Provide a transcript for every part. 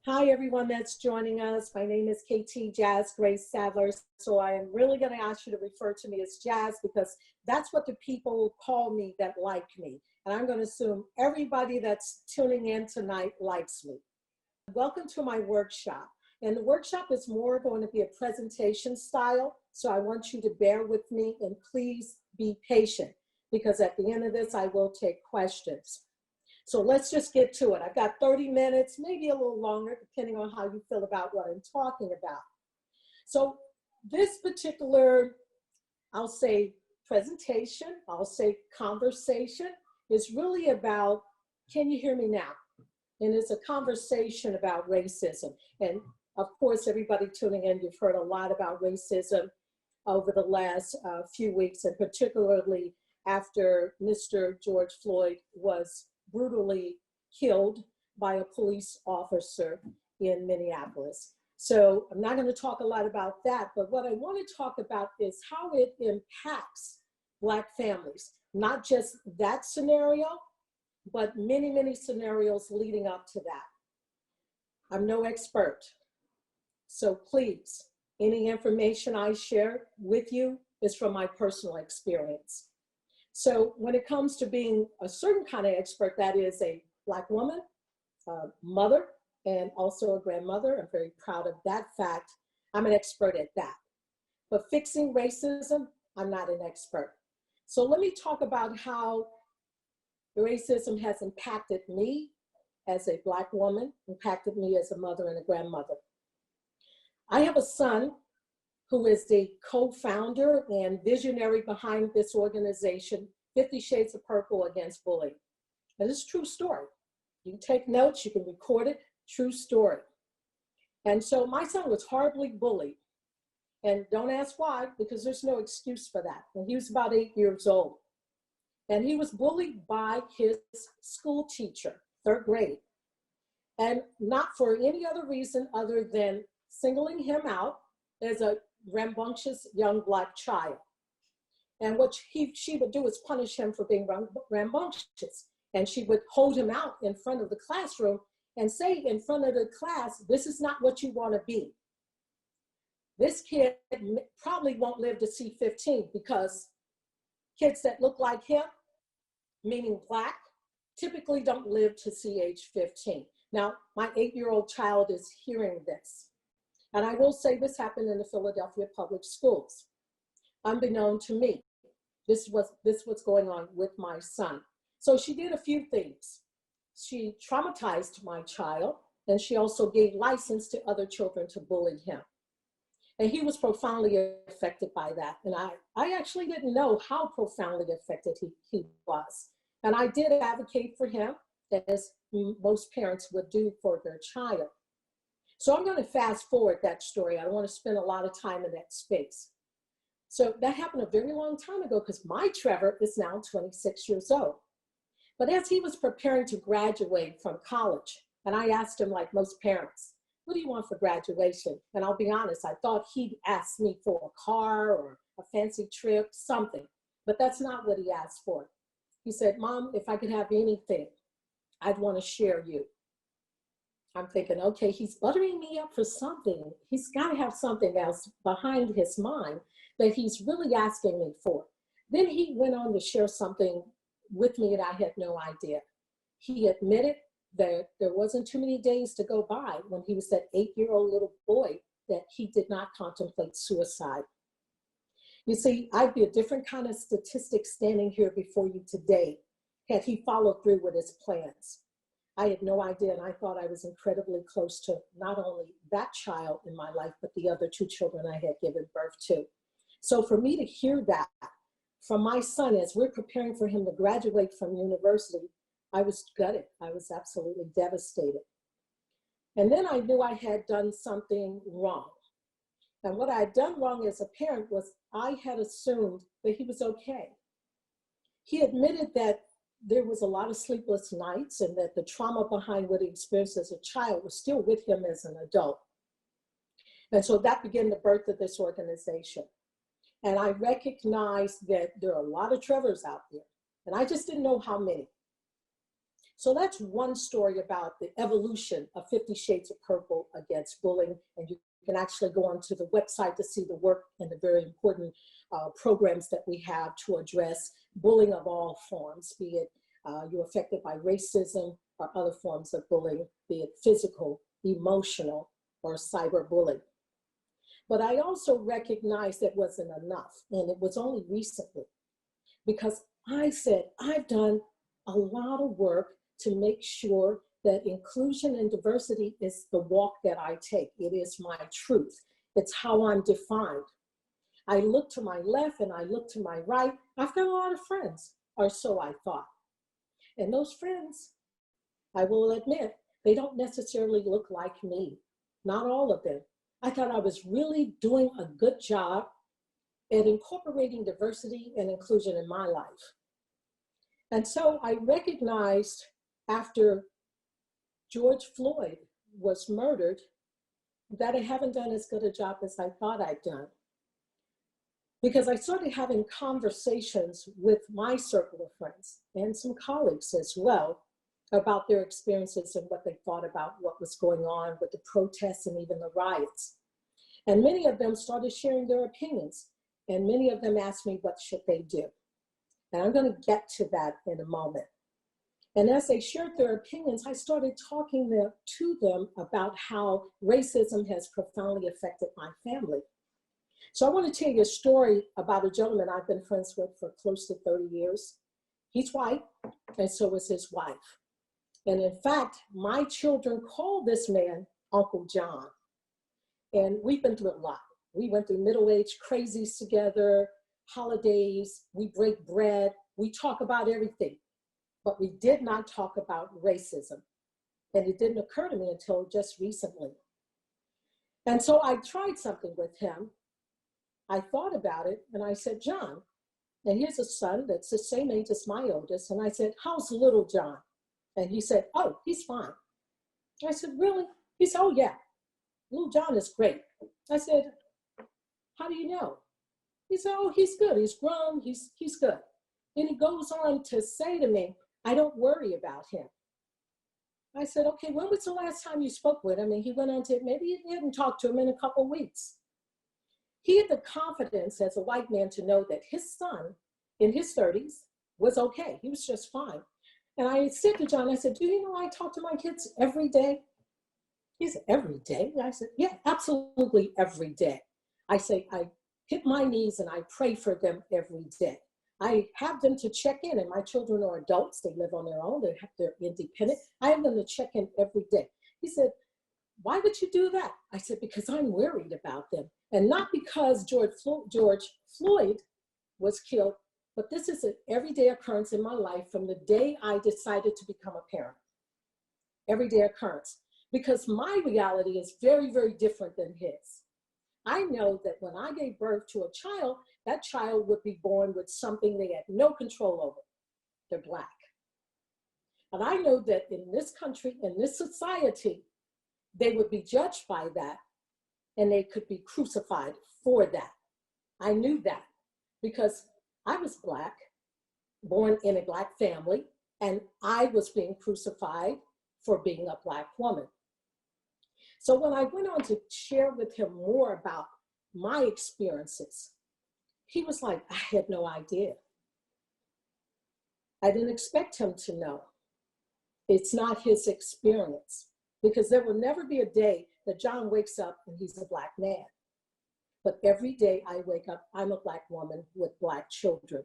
Hi, everyone that's joining us. My name is Kati Jazz Gray-Sadler. So I am really going to ask you to refer to me as Jazz because that's what the people call me that like me. And I'm going to assume everybody that's tuning in tonight likes me. Welcome to my workshop. And the workshop is more going to be a presentation style. So I want you to bear with me and please be patient because at the end of this, I will take questions. So let's just get to it. I've got 30 minutes, maybe a little longer, depending on how you feel about what I'm talking about. So this particular, I'll say presentation, I'll say conversation is really about, can you hear me now? And it's a conversation about racism. And of course, everybody tuning in, you've heard a lot about racism over the last few weeks, and particularly after Mr. George Floyd was brutally killed by a police officer in Minneapolis. So I'm not going to talk a lot about that, but what I want to talk about is how it impacts Black families, not just that scenario, but many, many scenarios leading up to that. I'm no expert, so please, any information I share with you is from my personal experience. So when it comes to being a certain kind of expert, that is a Black woman, a mother, and also a grandmother, I'm very proud of that fact. I'm an expert at that. But fixing racism, I'm not an expert. So let me talk about how racism has impacted me as a Black woman, impacted me as a mother and a grandmother. I have a son who is the co-founder and visionary behind this organization, 50 Shades of Purple Against Bullying. And it's a true story. You can take notes, you can record it, true story. And so my son was horribly bullied. And don't ask why, because there's no excuse for that. And he was about 8 years old. And he was bullied by his school teacher, third grade. And not for any other reason other than singling him out as a rambunctious young Black child. And what she would do is punish him for being rambunctious. And she would hold him out in front of the classroom and say in front of the class, this is not what you want to be. This kid probably won't live to see 15 because kids that look like him, meaning Black, typically don't live to see age 15. Now, my 8-year-old child is hearing this. And I will say this happened in the Philadelphia public schools. Unbeknown to me, this was going on with my son. So she did a few things. She traumatized my child, and she also gave license to other children to bully him. And he was profoundly affected by that. And I actually didn't know how profoundly affected he was. And I did advocate for him, as most parents would do for their child. So I'm going to fast forward that story. I don't want to spend a lot of time in that space. So that happened a very long time ago because my Trevor is now 26 years old. But as he was preparing to graduate from college, and I asked him, like most parents, what do you want for graduation? And I'll be honest, I thought he'd ask me for a car or a fancy trip, something. But that's not what he asked for. He said, Mom, if I could have anything, I'd want to share you. I'm thinking, okay, he's buttering me up for something. He's got to have something else behind his mind that he's really asking me for. Then he went on to share something with me that I had no idea. He admitted that there wasn't too many days to go by when he was that 8-year-old little boy that he did not contemplate suicide. You see, I'd be a different kind of statistic standing here before you today had he followed through with his plans. I had no idea, and I thought I was incredibly close to not only that child in my life, but the other 2 children I had given birth to. So for me to hear that from my son as we're preparing for him to graduate from university, I was gutted. I was absolutely devastated. And then I knew I had done something wrong. And what I had done wrong as a parent was I had assumed that he was okay. He admitted that there was a lot of sleepless nights and that the trauma behind what he experienced as a child was still with him as an adult. And so that began the birth of this organization. And I recognized that there are a lot of Trevors out there, and I just didn't know how many. So that's one story about the evolution of 50 Shades of Purple against bullying. And you can actually go onto the website to see the work and the very important programs that we have to address bullying of all forms, be it you're affected by racism or other forms of bullying, be it physical, emotional, or cyberbullying. But I also recognized that wasn't enough, and it was only recently, because I said, I've done a lot of work to make sure that inclusion and diversity is the walk that I take. It is my truth. It's how I'm defined. I look to my left and I look to my right. I've got a lot of friends, or so I thought. And those friends, I will admit, they don't necessarily look like me. Not all of them. I thought I was really doing a good job at incorporating diversity and inclusion in my life. And so I recognized after George Floyd was murdered that I haven't done as good a job as I thought I'd done. Because I started having conversations with my circle of friends and some colleagues as well about their experiences and what they thought about what was going on with the protests and even the riots. And many of them started sharing their opinions, and many of them asked me, what should they do? And I'm going to get to that in a moment. And as they shared their opinions, I started talking to them about how racism has profoundly affected my family. So I want to tell you a story about a gentleman I've been friends with for close to 30 years. He's white, and so is his wife. And in fact, my children call this man Uncle John. And we've been through a lot. We went through middle-aged crazies together, holidays, we break bread, we talk about everything. But we did not talk about racism. And it didn't occur to me until just recently. And so I tried something with him. I thought about it and I said, John, and here's a son that's the same age as my oldest. And I said, how's little John? And he said, oh, he's fine. I said, really? He said, oh yeah, little John is great. I said, how do you know? He said, oh, he's good. He's grown, he's good. And he goes on to say to me, I don't worry about him. I said, okay, when was the last time you spoke with him? And he went on to, maybe you hadn't talked to him in a couple of weeks. He had the confidence as a white man to know that his son in his 30s was okay. He was just fine. And I said to John, I said, do you know I talk to my kids every day? He said, every day? I said, yeah, absolutely every day. I say, I hit my knees and I pray for them every day. I have them to check in, and my children are adults. They live on their own. They're independent. I have them to check in every day. He said, why would you do that? I said, because I'm worried about them. And not because George Floyd was killed, but this is an everyday occurrence in my life from the day I decided to become a parent. Everyday occurrence. Because my reality is very, very different than his. I know that when I gave birth to a child, that child would be born with something they had no control over. They're Black. And I know that in this country, in this society, they would be judged by that and they could be crucified for that. I knew that because I was Black, born in a Black family, and I was being crucified for being a Black woman. So when I went on to share with him more about my experiences, he was like, I had no idea. I didn't expect him to know. It's not his experience, because there will never be a day that John wakes up and he's a Black man. But every day I wake up, I'm a Black woman with Black children.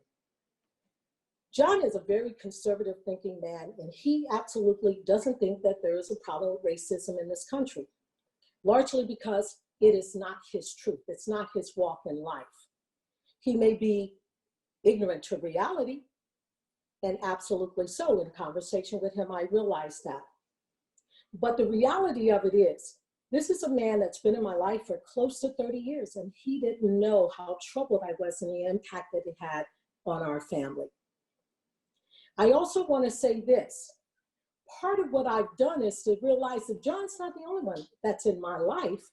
John is a very conservative thinking man, and he absolutely doesn't think that there is a problem with racism in this country, largely because it is not his truth. It's not his walk in life. He may be ignorant to reality, and absolutely so. In conversation with him, I realized that. But the reality of it is, this is a man that's been in my life for close to 30 years, and he didn't know how troubled I was and the impact that it had on our family. I also want to say this. Part of what I've done is to realize that John's not the only one that's in my life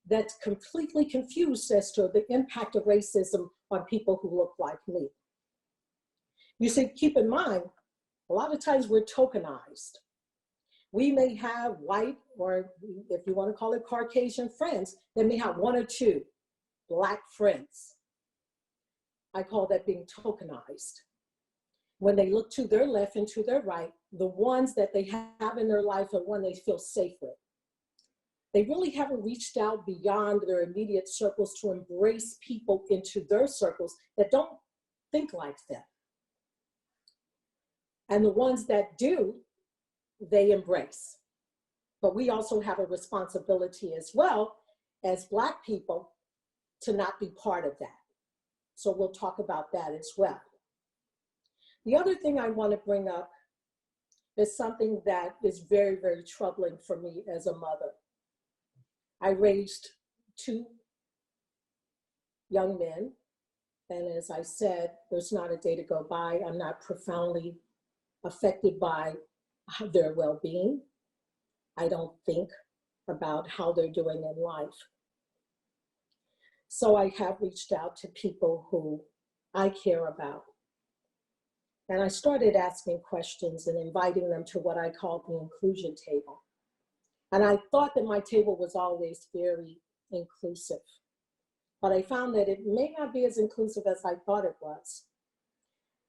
that's completely confused as to the impact of racism on people who look like me. You see, keep in mind, A lot of times we're tokenized. We may have white, or if you want to call it Caucasian friends, they may have one or two Black friends. I call that being tokenized. When they look to their left and to their right, the ones that they have in their life are one they feel safe with. They really haven't reached out beyond their immediate circles to embrace people into their circles that don't think like them. And the ones that do, they embrace. But we also have a responsibility as well as Black people to not be part of that. So we'll talk about that as well. The other thing I want to bring up is something that is very, very troubling for me as a mother. I raised 2 young men, and as I said, there's not a day to go by I'm not profoundly affected by their well-being. I don't think about how they're doing in life. So I have reached out to people who I care about. And I started asking questions and inviting them to what I call the inclusion table. And I thought that my table was always very inclusive. But I found that it may not be as inclusive as I thought it was.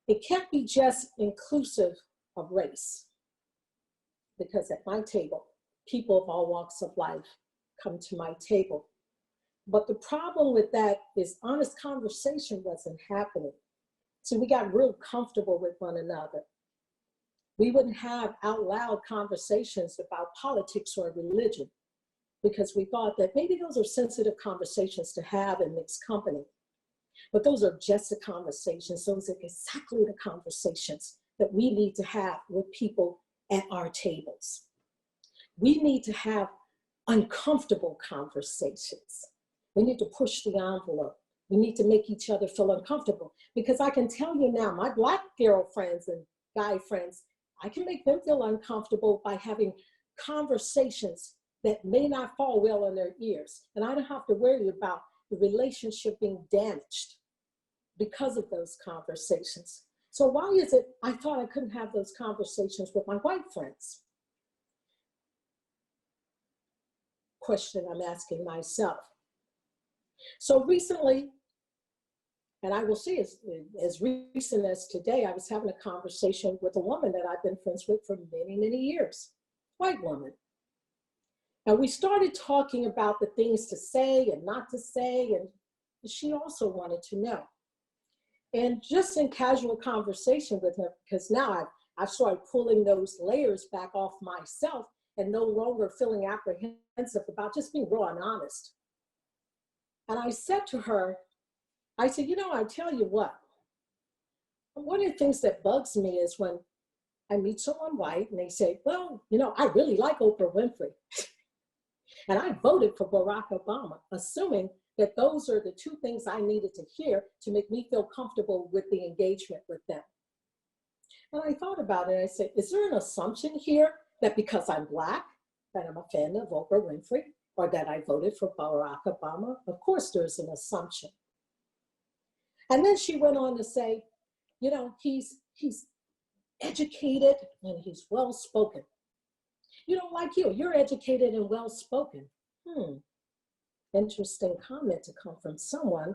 It can't be just inclusive of race, because at my table, people of all walks of life come to my table. But the problem with that is honest conversation wasn't happening. So we got real comfortable with one another. We wouldn't have out loud conversations about politics or religion because we thought that maybe those are sensitive conversations to have in mixed company. But those are just the conversations. Those are exactly the conversations that we need to have with people at our tables. We need to have uncomfortable conversations. We need to push the envelope. We need to make each other feel uncomfortable, because I can tell you now, my Black girlfriends and guy friends, I can make them feel uncomfortable by having conversations that may not fall well in their ears. And I don't have to worry about the relationship being damaged because of those conversations. So why is it I thought I couldn't have those conversations with my white friends? Question I'm asking myself. So recently, and I will say as recent as today, I was having a conversation with a woman that I've been friends with for many, many years, white woman. And we started talking about the things to say and not to say, and she also wanted to know. And just in casual conversation with her, because now I've started pulling those layers back off myself and no longer feeling apprehensive about just being raw and honest. And I said to her, I said, you know, I tell you what, one of the things that bugs me is when I meet someone white and they say, well, you know, I really like Oprah Winfrey. And I voted for Barack Obama, assuming that those are the 2 things I needed to hear to make me feel comfortable with the engagement with them. And I thought about it and I said, is there an assumption here that because I'm Black, that I'm a fan of Oprah Winfrey, or that I voted for Barack Obama? Of course there's an assumption. And then she went on to say, you know, he's educated and he's well-spoken. You know, like you're educated and well-spoken. Interesting comment to come from someone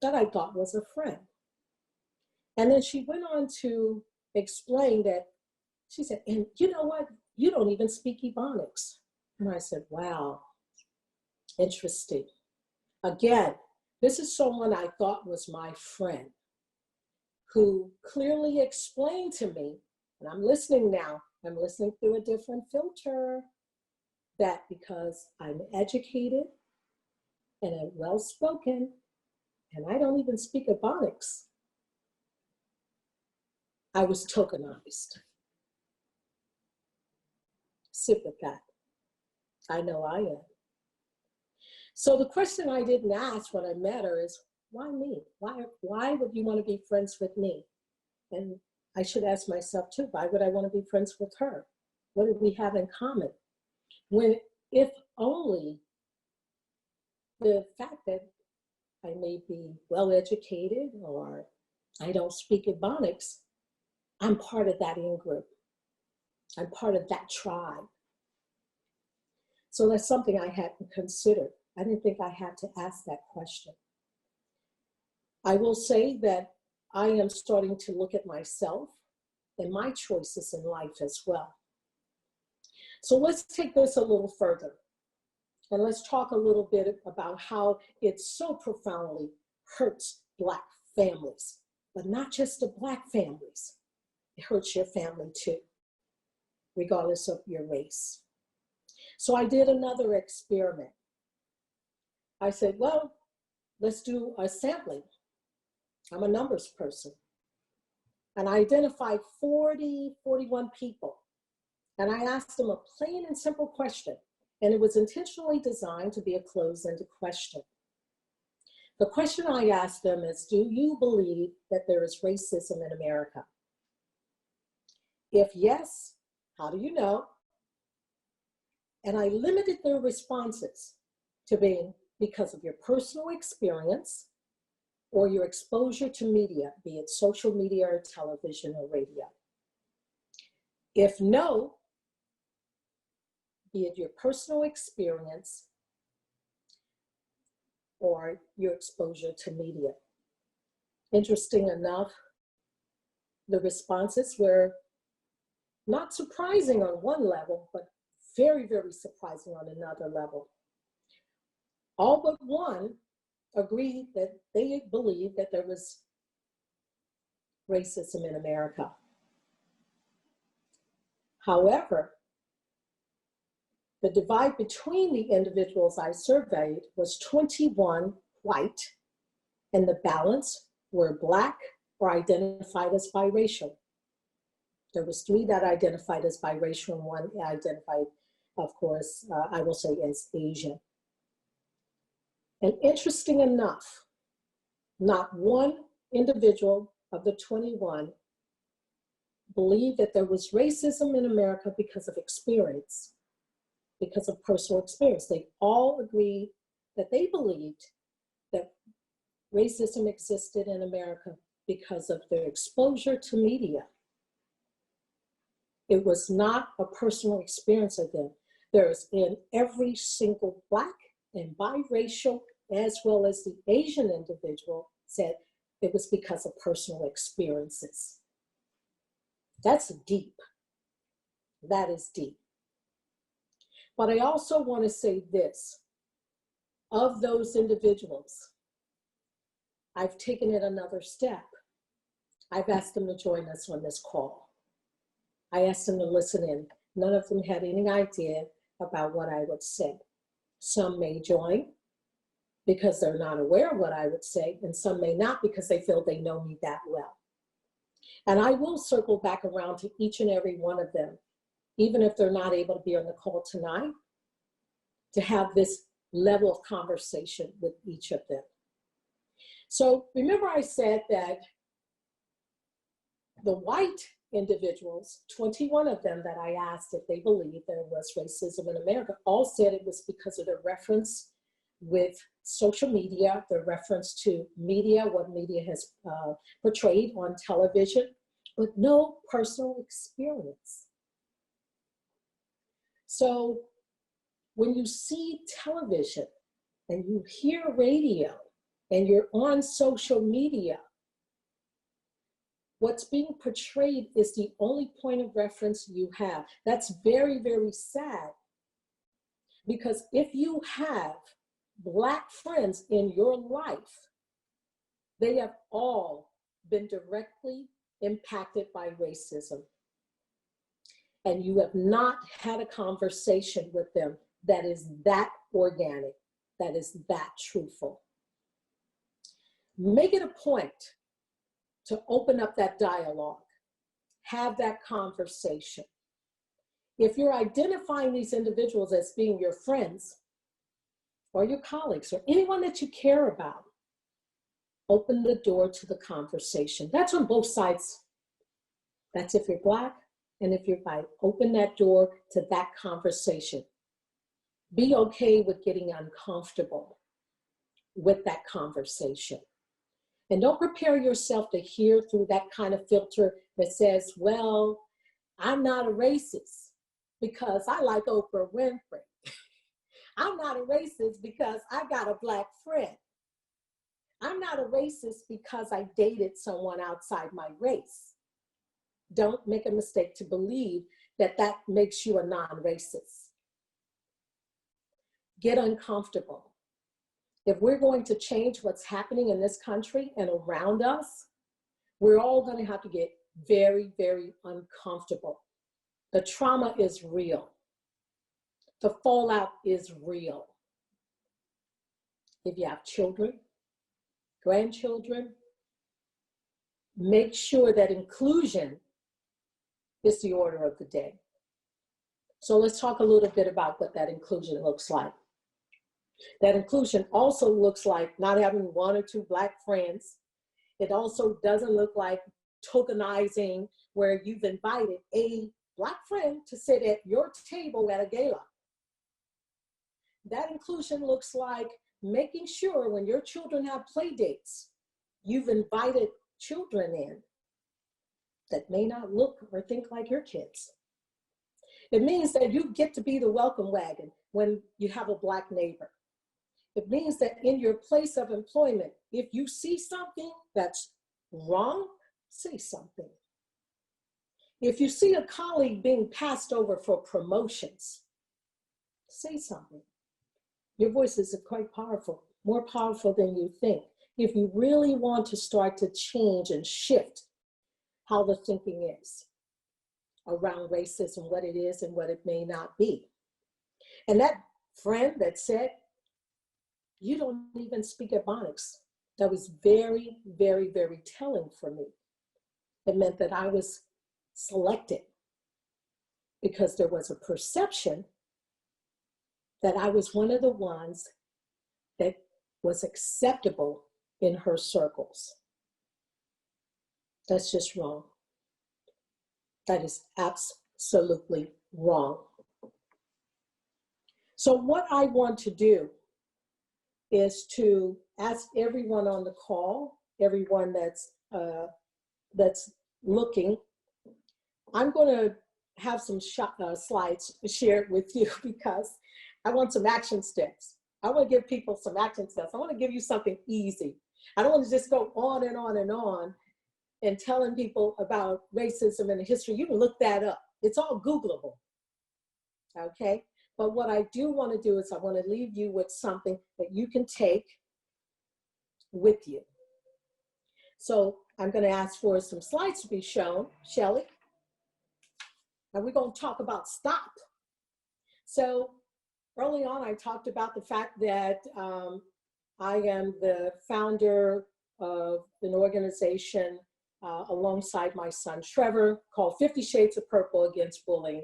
that I thought was a friend. And then she went on to explain that, she said, and you know what? You don't even speak Ebonics. And I said, wow, interesting. Again, this is someone I thought was my friend who clearly explained to me, and I'm listening now, I'm listening through a different filter, that because I'm educated and I'm well-spoken and I don't even speak Ebonics, I was tokenized. Sit with that. I know I am. So the question I didn't ask when I met her is, why me? Why would you want to be friends with me? And I should ask myself too, why would I want to be friends with her? What do we have in common? When, if only the fact that I may be well-educated or I don't speak Ebonics I'm part of that in-group. I'm part of that tribe. So that's something I hadn't considered. I didn't think I had to ask that question. I will say that I am starting to look at myself and my choices in life as well. So let's take this a little further. And let's talk a little bit about how it so profoundly hurts Black families, but not just the Black families. It hurts your family too, regardless of your race. So I did another experiment. I said, well, let's do a sampling. I'm a numbers person. And I identified 41 people. And I asked them a plain and simple question. And it was intentionally designed to be a closed-ended question. The question I asked them is, do you believe that there is racism in America? If yes, how do you know? And I limited their responses to being because of your personal experience or your exposure to media, be it social media or television or radio. If no, be it your personal experience or your exposure to media. Interesting enough, the responses were not surprising on one level, but very, very surprising on another level. All but one agreed that they believed that there was racism in America. However, the divide between the individuals I surveyed was 21 white, and the balance were Black or identified as biracial. There was 3 that identified as biracial and 1 identified, of course, I will say as Asian. And interesting enough, not one individual of the 21 believed that there was racism in America because of experience, because of personal experience. They all agreed that they believed that racism existed in America because of their exposure to media. It was not a personal experience of them. There's in every single Black and biracial, as well as the Asian individual, said it was because of personal experiences. That's deep. That is deep. But I also want to say this. Of those individuals, I've taken it another step. I've asked them to join us on this call. I asked them to listen in. None of them had any idea about what I would say. Some may join because they're not aware of what I would say, and some may not because they feel they know me that well. And I will circle back around to each and every one of them, even if they're not able to be on the call tonight, to have this level of conversation with each of them. So remember I said that the white individuals, 21 of them that I asked if they believed there was racism in America, all said it was because of their reference with social media, their reference to media, what media has portrayed on television, but no personal experience. So when you see television and you hear radio and you're on social media, what's being portrayed is the only point of reference you have. That's very, very sad. Because if you have Black friends in your life, they have all been directly impacted by racism. And you have not had a conversation with them that is that organic, that is that truthful. Make it a point to open up that dialogue, have that conversation. If you're identifying these individuals as being your friends or your colleagues or anyone that you care about, open the door to the conversation. That's on both sides. That's if you're Black and if you're white. Open that door to that conversation. Be okay with getting uncomfortable with that conversation. And don't prepare yourself to hear through that kind of filter that says, well, I'm not a racist because I like Oprah Winfrey. I'm not a racist because I got a Black friend. I'm not a racist because I dated someone outside my race. Don't make a mistake to believe that that makes you a non-racist. Get uncomfortable. If we're going to change what's happening in this country and around us, we're all going to have to get very, very uncomfortable. The trauma is real. The fallout is real. If you have children, grandchildren, make sure that inclusion is the order of the day. So let's talk a little bit about what that inclusion looks like. That inclusion also looks like not having one or two Black friends. It also doesn't look like tokenizing where you've invited a Black friend to sit at your table at a gala. That inclusion looks like making sure when your children have play dates, you've invited children in that may not look or think like your kids. It means that you get to be the welcome wagon when you have a Black neighbor. It means that in your place of employment, if you see something that's wrong, say something. If you see a colleague being passed over for promotions, say something. Your voices are quite powerful, more powerful than you think. If you really want to start to change and shift how the thinking is around racism, what it is and what it may not be. And that friend that said, you don't even speak Ebonics, that was very, very, very telling for me. It meant that I was selected because there was a perception that I was one of the ones that was acceptable in her circles. That's just wrong. That is absolutely wrong. So what I want to do is to ask everyone on the call, everyone that's looking, I'm going to have some slides shared with you because I want some action steps. I want to give people some action steps. I want to give you something easy. I don't want to just go on and on and on and telling people about racism and the history. You can look that up. It's all Googleable, okay? But what I do want to do is I want to leave you with something that you can take with you. So I'm going to ask for some slides to be shown, Shelley. And we're going to talk about stop. So early on, I talked about the fact that I am the founder of an organization alongside my son Trevor called 50 Shades of Purple Against Bullying.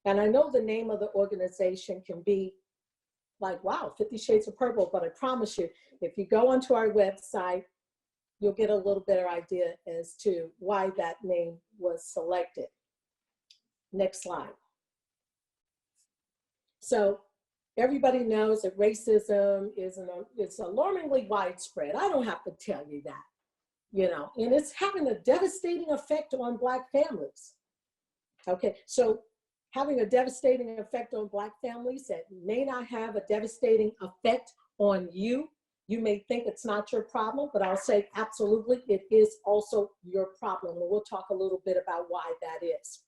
And I know the name of the organization can be like, wow, 50 Shades of Purple, but I promise you, if you go onto our website, you'll get a little better idea as to why that name was selected. Next slide. So everybody knows that racism is alarmingly widespread. I don't have to tell you that, you know, and it's having a devastating effect on Black families. Okay, so having a devastating effect on Black families that may not have a devastating effect on you. You may think it's not your problem, but I'll say absolutely it is also your problem. And we'll talk a little bit about why that is.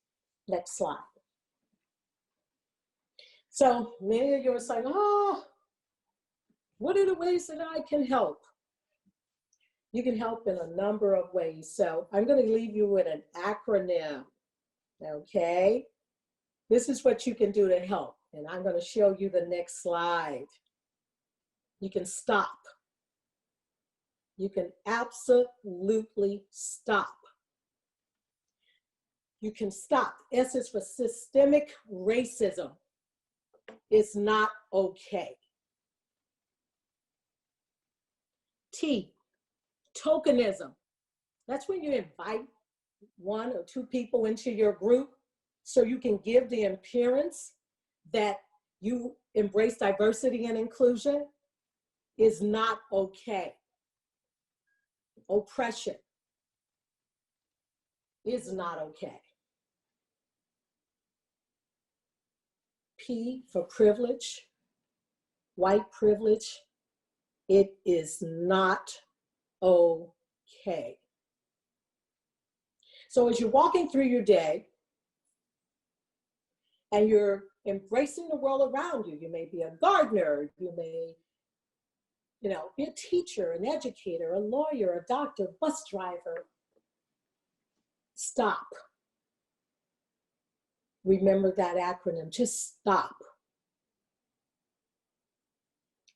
Next slide. So many of you are saying, oh, what are the ways that I can help? You can help in a number of ways. So I'm going to leave you with an acronym, okay? This is what you can do to help. And I'm going to show you the next slide. You can stop. You can absolutely stop. You can stop. S is for systemic racism. It's not okay. T, tokenism. That's when you invite one or two people into your group so you can give the appearance that you embrace diversity and inclusion is not okay. oppression is not okay. P for privilege, white privilege, it is not okay. So as you're walking through your day and you're embracing the world around you, you may be a gardener, you may, be a teacher, an educator, a lawyer, a doctor, bus driver. Stop. Remember that acronym, just stop.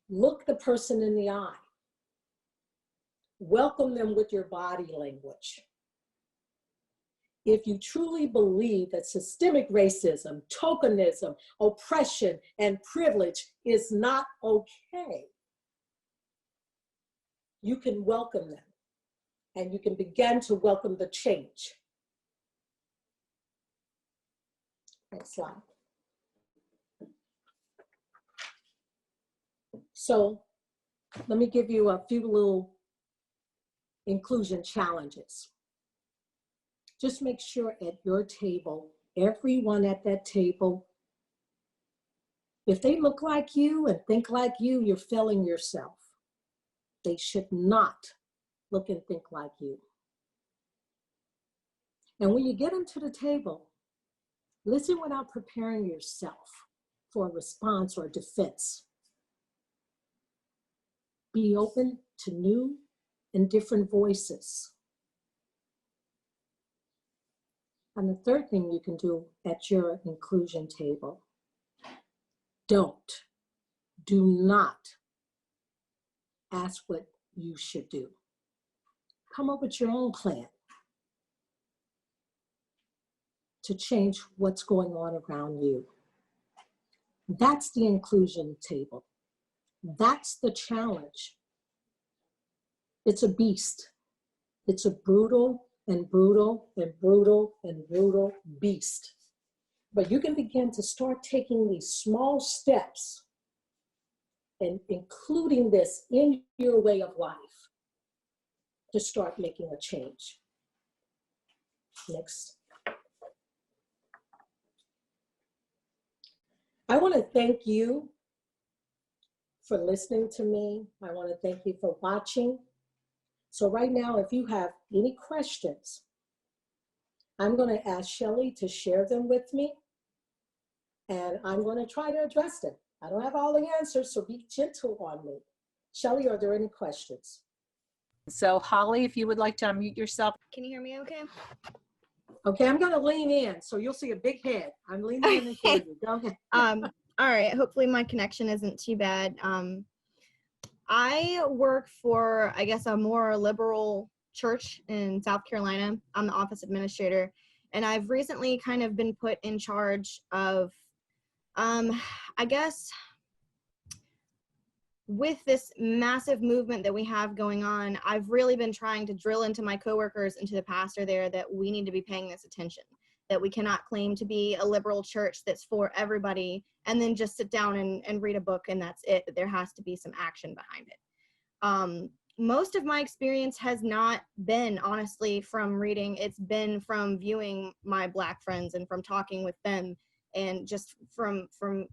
Look the person in the eye. Welcome them with your body language. If you truly believe that systemic racism, tokenism, oppression, and privilege is not okay, you can welcome them and you can begin to welcome the change. Next slide. So let me give you a few little inclusion challenges. Just make sure at your table, everyone at that table, if they look like you and think like you, you're failing yourself. They should not look and think like you. And when you get them to the table, listen without preparing yourself for a response or defense. Be open to new and different voices. And the third thing you can do at your inclusion table, do not ask what you should do. Come up with your own plan to change what's going on around you. That's the inclusion table. That's the challenge. It's a beast. It's a brutal and brutal and brutal and brutal beast. But you can begin to start taking these small steps and including this in your way of life to start making a change. Next. I want to thank you for listening to me. I want to thank you for watching. So right now, if you have any questions, I'm going to ask Shelly to share them with me, and I'm going to try to address them. I don't have all the answers, so be gentle on me. Shelly, are there any questions? So Holly, if you would like to unmute yourself. Can you hear me okay? Okay, I'm going to lean in, so you'll see a big head. I'm leaning in and hear you. Go ahead. All right, hopefully my connection isn't too bad. I work for, I guess, a more liberal church in South Carolina. I'm the office administrator, and I've recently kind of been put in charge of, I guess, with this massive movement that we have going on, I've really been trying to drill into my coworkers and to the pastor there that we need to be paying this attention, that we cannot claim to be a liberal church that's for everybody and then just sit down and read a book and that's it, that there has to be some action behind it. Most of my experience has not been, honestly, from reading. It's been from viewing my Black friends and from talking with them and just from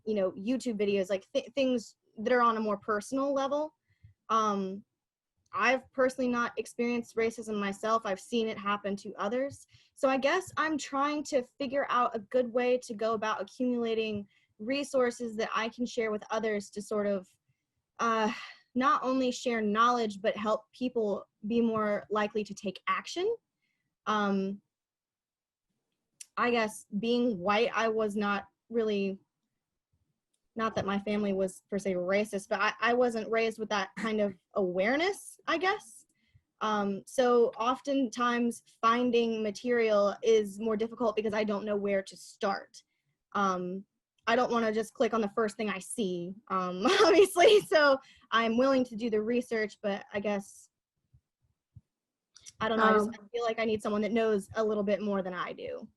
YouTube videos, like things that are on a more personal level. I've personally not experienced racism myself. I've seen it happen to others. So I guess I'm trying to figure out a good way to go about accumulating resources that I can share with others to sort of not only share knowledge, but help people be more likely to take action. I guess being white, I was not really, not that my family was per se racist, but I wasn't raised with that kind of awareness, I guess. So oftentimes finding material is more difficult because I don't know where to start. I don't want to just click on the first thing I see, obviously. So I'm willing to do the research, but I guess, I don't know, I feel like I need someone that knows a little bit more than I do.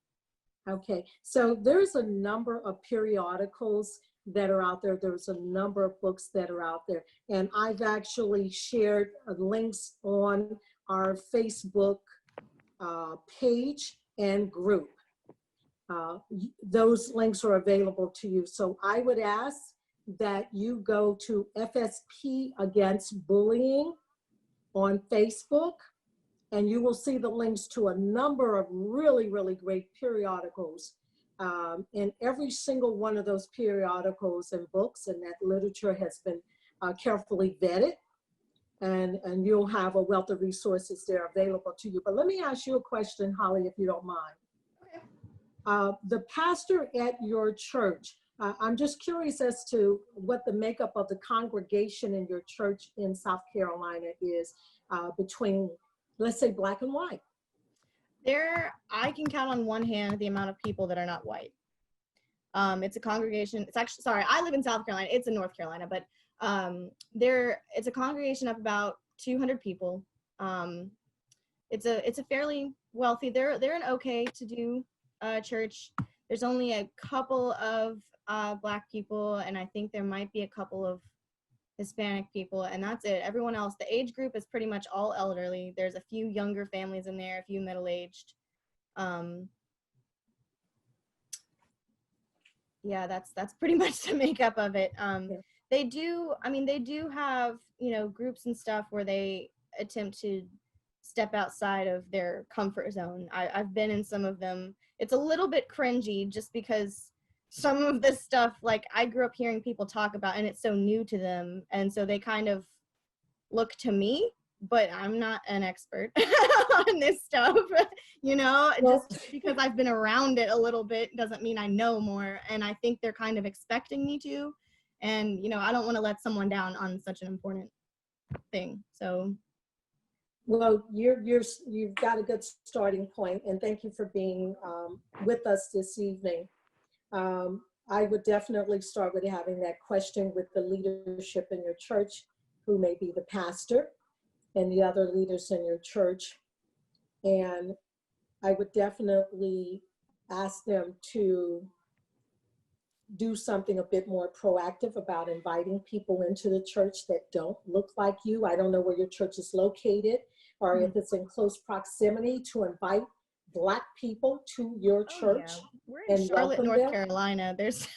Okay, so there's a number of periodicals that are out there. There's a number of books that are out there. And I've actually shared links on our Facebook page and group. Those links are available to you. So I would ask that you go to FSP Against Bullying on Facebook, and you will see the links to a number of really, really great periodicals. And every single one of those periodicals and books and that literature has been carefully vetted, and you'll have a wealth of resources there available to you. But let me ask you a question, Holly, if you don't mind. Okay. The pastor at your church, I'm just curious as to what the makeup of the congregation in your church in South Carolina is between, let's say, Black and white. I can count on one hand the amount of people that are not white. It's a congregation. It's actually, sorry, I live in South Carolina. It's in North Carolina, but it's a congregation of about 200 people. It's a fairly wealthy. They're an okay to do church. There's only a couple of Black people, and I think there might be a couple of Hispanic people, and that's it. Everyone else, the age group is pretty much all elderly. There's a few younger families in there, a few middle-aged. Yeah, that's pretty much the makeup of it. They do have, groups and stuff where they attempt to step outside of their comfort zone. I've been in some of them. It's a little bit cringy just because some of this stuff, like, I grew up hearing people talk about, and it's so new to them, and so they kind of look to me, but I'm not an expert on this stuff, Well, just because I've been around it a little bit doesn't mean I know more, and I think they're kind of expecting me to, and I don't want to let someone down on such an important thing. So well, you've got a good starting point, and thank you for being with us this evening. I would definitely start with having that question with the leadership in your church, who may be the pastor and the other leaders in your church. And I would definitely ask them to do something a bit more proactive about inviting people into the church that don't look like you. I don't know where your church is located, or if it's in close proximity, to invite Black people to your church. yeah. We're in Charlotte, North Carolina. There's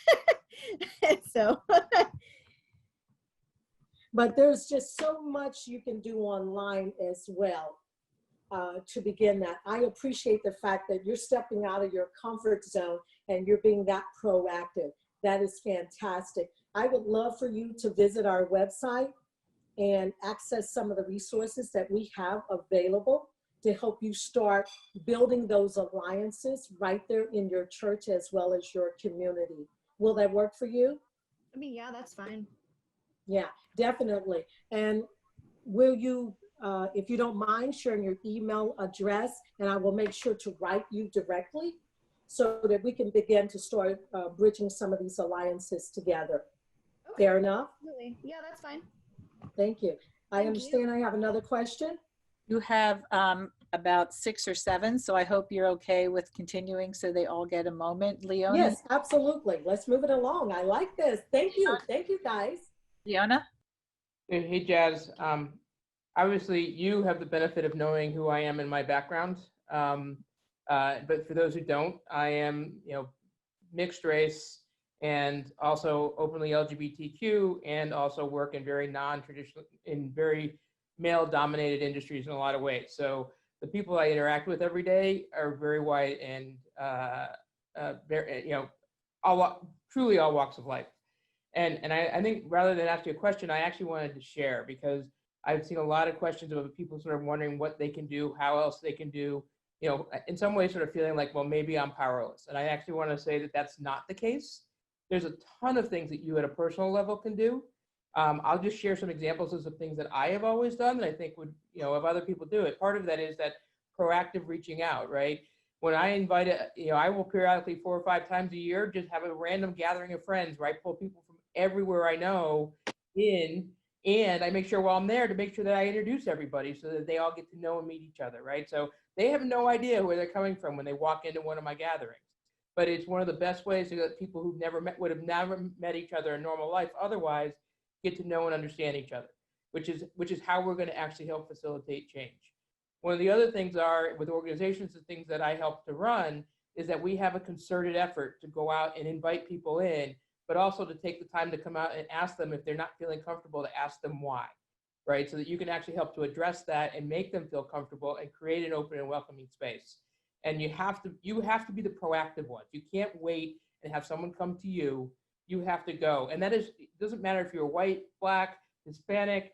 so but there's just so much you can do online as well to begin that. I appreciate the fact that you're stepping out of your comfort zone and you're being that proactive. That is fantastic. I would love for you to visit our website and access some of the resources that we have available to help you start building those alliances right there in your church as well as your community. Will that work for you? I mean, yeah, that's fine. Yeah, definitely. And will you, if you don't mind, sharing your email address, and I will make sure to write you directly so that we can begin to start bridging some of these alliances together. Okay. Fair enough? Absolutely. Yeah, that's fine. Thank you. I Thank understand you. I have another question. You have about 6 or 7, so I hope you're okay with continuing so they all get a moment. Leona? Yes, absolutely. Let's move it along. I like this. Thank you. Thank you, guys. Leona? Hey, Jazz. Obviously, you have the benefit of knowing who I am and my background. But for those who don't, I am, mixed race and also openly LGBTQ, and also work in very non-traditional, in very male-dominated industries in a lot of ways. So the people I interact with every day are very white and very, truly all walks of life. And I think rather than ask you a question, I actually wanted to share, because I've seen a lot of questions about people sort of wondering what they can do, how else they can do, in some ways sort of feeling like, well, maybe I'm powerless. And I actually want to say that that's not the case. There's a ton of things that you at a personal level can do. I'll just share some examples of some things that I have always done that I think would, if other people do it. Part of that is that proactive reaching out, right? When I invite, I will periodically 4 or 5 times a year just have a random gathering of friends where I pull people from everywhere I know in, and I make sure while I'm there to make sure that I introduce everybody so that they all get to know and meet each other, right? So they have no idea where they're coming from when they walk into one of my gatherings. But it's one of the best ways to get people who've would have never met each other in normal life otherwise get to know and understand each other, which is how we're going to actually help facilitate change. One of the other things are with organizations and things that I help to run is that we have a concerted effort to go out and invite people in, but also to take the time to come out and ask them if they're not feeling comfortable, to ask them why, right? So that you can actually help to address that and make them feel comfortable and create an open and welcoming space. And you have to be the proactive ones. You can't wait and have someone come to you. You have to go. And that is, it doesn't matter if you're white, black, Hispanic,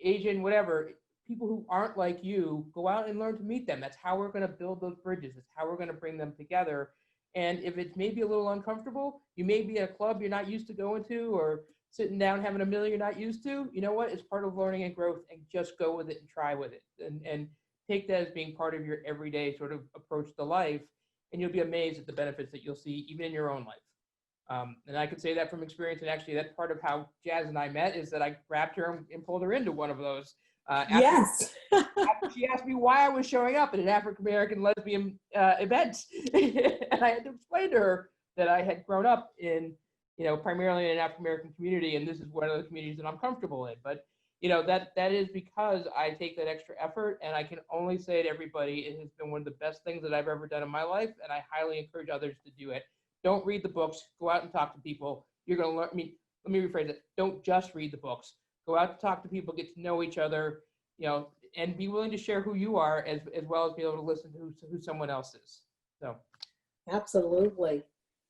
Asian, whatever. People who aren't like you, go out and learn to meet them. That's how we're going to build those bridges. That's how we're going to bring them together. And if it's maybe a little uncomfortable, you may be at a club you're not used to going to, or sitting down having a meal you're not used to. You know what? It's part of learning and growth, and just go with it and try with it. And take that as being part of your everyday sort of approach to life. And you'll be amazed at the benefits that you'll see even in your own life. And I can say that from experience. And actually, that's part of how Jazz and I met, is that I grabbed her and pulled her into one of those. Yes. After she asked me why I was showing up at an African-American lesbian event. And I had to explain to her that I had grown up in, primarily in an African-American community, and this is one of the communities that I'm comfortable in. But, that is because I take that extra effort, and I can only say to everybody, it has been one of the best things that I've ever done in my life, and I highly encourage others to do it. Don't read the books. Go out and talk to people. You're going to learn. Let me rephrase it. Don't just read the books. Go out to talk to people, get to know each other, and be willing to share who you are, as well as be able to listen to who someone else is. So, absolutely.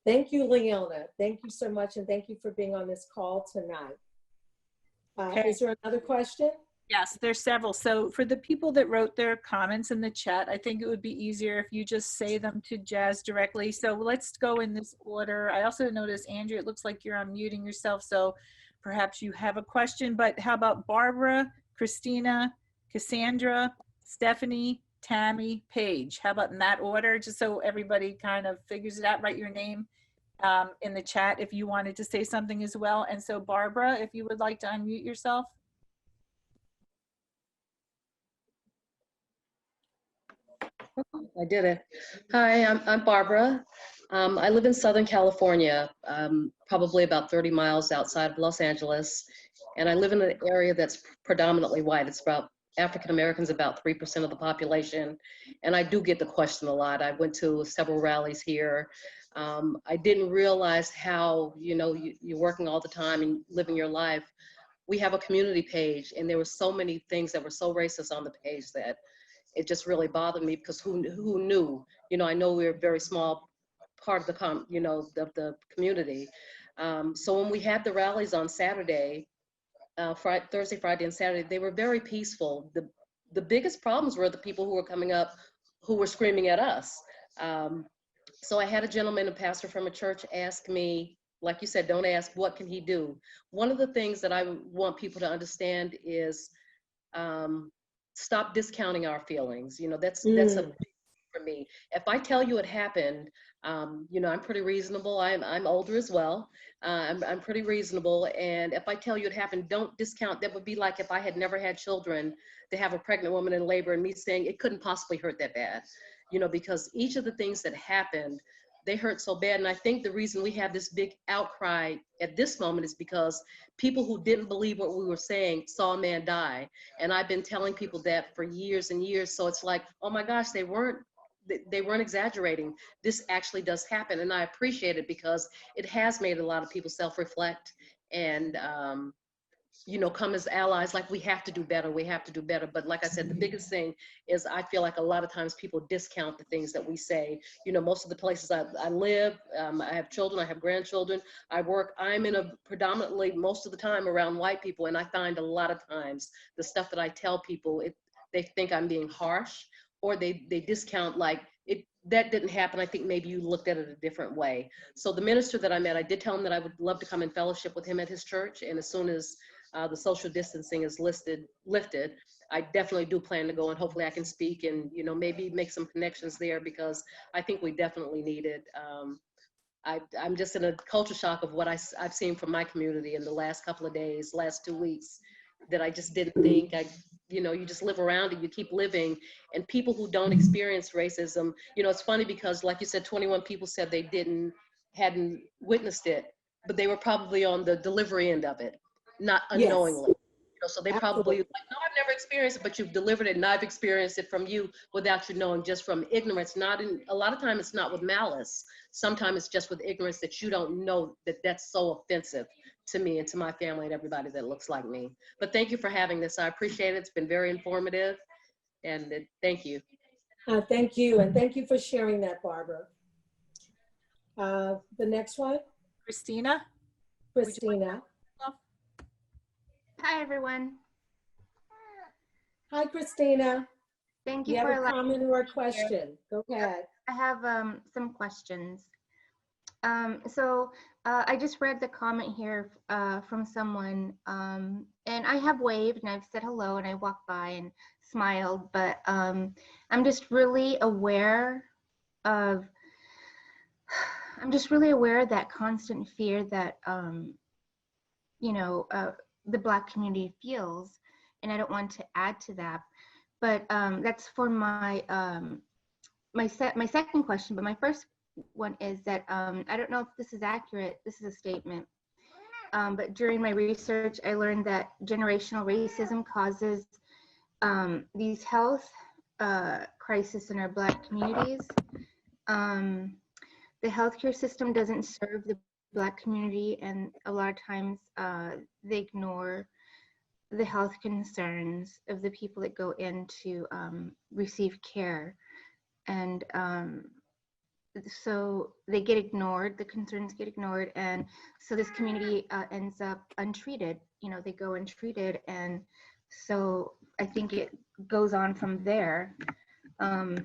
Thank you, Leona. Thank you so much, and thank you for being on this call tonight. Okay. Is there another question? Yes, there's several. So for the people that wrote their comments in the chat, I think it would be easier if you just say them to Jazz directly. So let's go in this order. I also noticed, Andrew, it looks like you're unmuting yourself, so perhaps you have a question, but how about Barbara, Christina, Cassandra, Stephanie, Tammy, Paige? How about in that order, just so everybody kind of figures it out? Write your name in the chat if you wanted to say something as well. And so Barbara, if you would like to unmute yourself. I did it. Hi, I'm Barbara. I live in Southern California, probably about 30 miles outside of Los Angeles. And I live in an area that's predominantly white. It's about African Americans, about 3% of the population. And I do get the question a lot. I went to several rallies here. I didn't realize how, you're working all the time and living your life. We have a community page, and there were so many things that were so racist on the page that it just really bothered me, because who knew? I know we're a very small part of the community. So when we had the rallies on Saturday, Thursday, Friday, and Saturday, they were very peaceful. The biggest problems were the people who were coming up, who were screaming at us. So I had a gentleman, a pastor from a church, ask me, like you said, don't ask, what can he do? One of the things that I want people to understand is, stop discounting our feelings. That's a big for me. If I tell you it happened, I'm pretty reasonable. I'm older as well. I'm pretty reasonable. And if I tell you it happened, don't discount. That would be like if I had never had children, to have a pregnant woman in labor and me saying it couldn't possibly hurt that bad, because each of the things that happened, they hurt so bad. And I think the reason we have this big outcry at this moment is because people who didn't believe what we were saying saw a man die. And I've been telling people that for years and years. So it's like, oh my gosh, they weren't exaggerating. This actually does happen. And I appreciate it, because it has made a lot of people self-reflect and, come as allies, like we have to do better. But like I said, the biggest thing is I feel like a lot of times people discount the things that we say. Most of the places I live, I have children, I have grandchildren, I work, I'm in a predominantly most of the time around white people. And I find a lot of times the stuff that I tell people, they think I'm being harsh, or they discount, like, that didn't happen. I think maybe you looked at it a different way. So the minister that I met, I did tell him that I would love to come and fellowship with him at his church. And as soon as the social distancing is lifted, I definitely do plan to go, and hopefully I can speak and, maybe make some connections there, because I think we definitely need it. I'm just in a culture shock of what I've seen from my community in the last couple of days, last 2 weeks, that I just didn't think. You just live around it, you keep living. And people who don't experience racism, it's funny because, like you said, 21 people said they hadn't witnessed it, but they were probably on the delivery end of it, not unknowingly. Yes. So they probably like, no, I've never experienced it, but you've delivered it, and I've experienced it from you without you knowing, just from ignorance. Not in a lot of time, it's not with malice. Sometimes it's just with ignorance that you don't know that that's so offensive to me and to my family and everybody that looks like me. But thank you for having this. I appreciate it. It's been very informative, and thank you. Thank you, and thank you for sharing that, Barbara. The next one, Christina? Christina. Hi, everyone. Hi, Christina. Thank You you have for a allowing comment or a question? Go ahead. I have some questions. I just read the comment here from someone, and I have waved and I've said hello and I walked by and smiled, but I'm just really aware of that constant fear that the Black community feels, and I don't want to add to that. But that's for my my second question. But my first one is that I don't know if this is accurate. This is a statement. But during my research, I learned that generational racism causes these health crises in our Black communities. The healthcare system doesn't serve the Black community, and a lot of times they ignore the health concerns of the people that go in to receive care. And so they get ignored, the concerns get ignored, and so this community ends up untreated. They go untreated, and so I think it goes on from there. Hold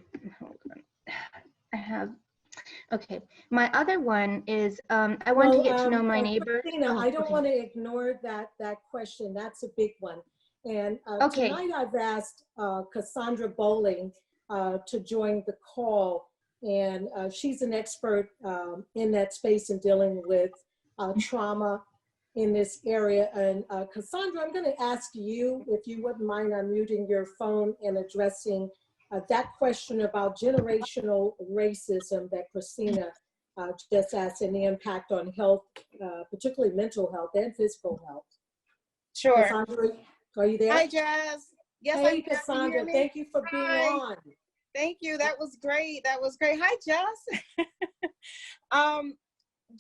on. Okay, my other one is I want to get to know my neighbors. Christina, I don't want to ignore that question. That's a big one. And tonight I've asked Cassandra Bowling to join the call, and she's an expert in that space and dealing with trauma in this area. And Cassandra, I'm going to ask you if you wouldn't mind unmuting your phone and addressing that question about generational racism that Christina just asked, and the impact on health, particularly mental health and physical health. Sure. Cassandra, are you there? Hi, Jazz. Yes, hey, I'm Cassandra, thank you for being on. Thank you. That was great. That was great. Hi, Jazz.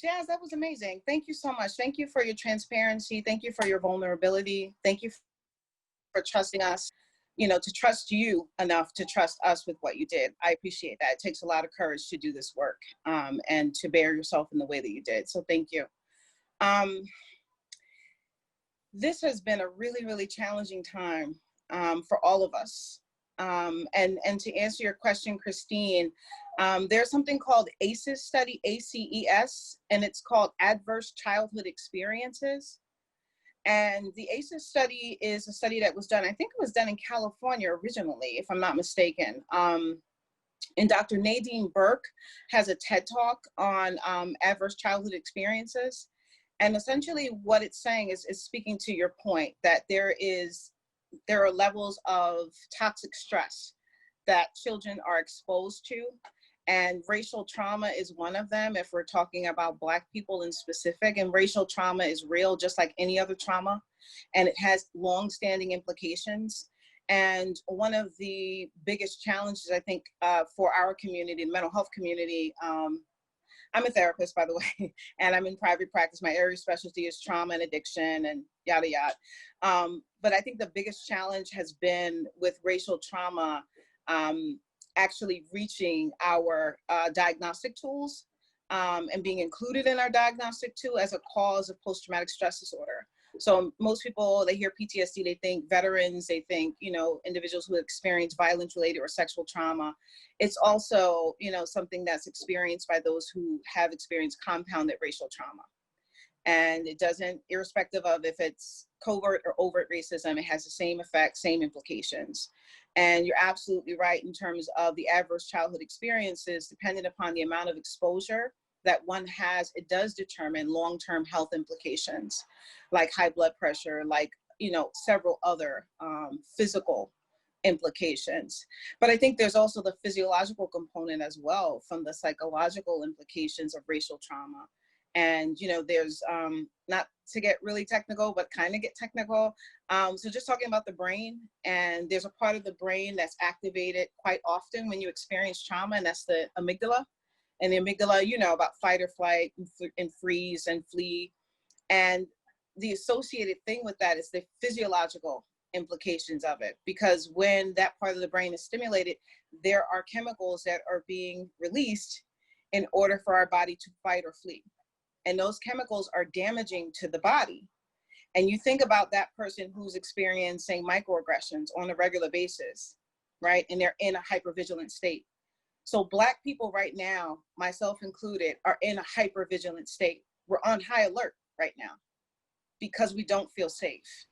Jazz, that was amazing. Thank you so much. Thank you for your transparency. Thank you for your vulnerability. Thank you for trusting us, to trust you enough to trust us with what you did. I appreciate that. It takes a lot of courage to do this work and to bear yourself in the way that you did. So thank you. This has been a really, really challenging time for all of us. And to answer your question, Christine, there's something called ACEs study, ACES, and it's called Adverse Childhood Experiences. And the ACEs study is a study that was done, I think it was done in California originally, if I'm not mistaken. And Dr. Nadine Burke has a TED Talk on adverse childhood experiences. And essentially what it's saying is speaking to your point that there are levels of toxic stress that children are exposed to. And racial trauma is one of them, if we're talking about Black people in specific. And racial trauma is real, just like any other trauma. And it has long-standing implications. And one of the biggest challenges, I think, for our community, the mental health community, I'm a therapist, by the way, and I'm in private practice. My area of specialty is trauma and addiction and yada, yada. But I think the biggest challenge has been with racial trauma, actually reaching our diagnostic tools and being included in our diagnostic tool as a cause of post-traumatic stress disorder. So most people, they hear PTSD, they think veterans, they think, individuals who experience violence-related or sexual trauma. It's also, something that's experienced by those who have experienced compounded racial trauma. And it doesn't, irrespective of if it's covert or overt racism, it has the same effect, same implications. And you're absolutely right in terms of the adverse childhood experiences, depending upon the amount of exposure that one has, it does determine long-term health implications, like high blood pressure, like, several other physical implications. But I think there's also the physiological component as well, from the psychological implications of racial trauma. And, you know, there's, not to get really technical, but kind of get technical. So just talking about the brain, and there's a part of the brain that's activated quite often when you experience trauma, and that's the amygdala. And the amygdala, you know, about fight or flight and freeze and flee. And the associated thing with that is the physiological implications of it, because when that part of the brain is stimulated, there are chemicals that are being released in order for our body to fight or flee. And those chemicals are damaging to the body. And you think about that person who's experiencing microaggressions on a regular basis, right? And they're in a hypervigilant state. So Black people right now, myself included, are in a hypervigilant state. We're on high alert right now because we don't feel safe.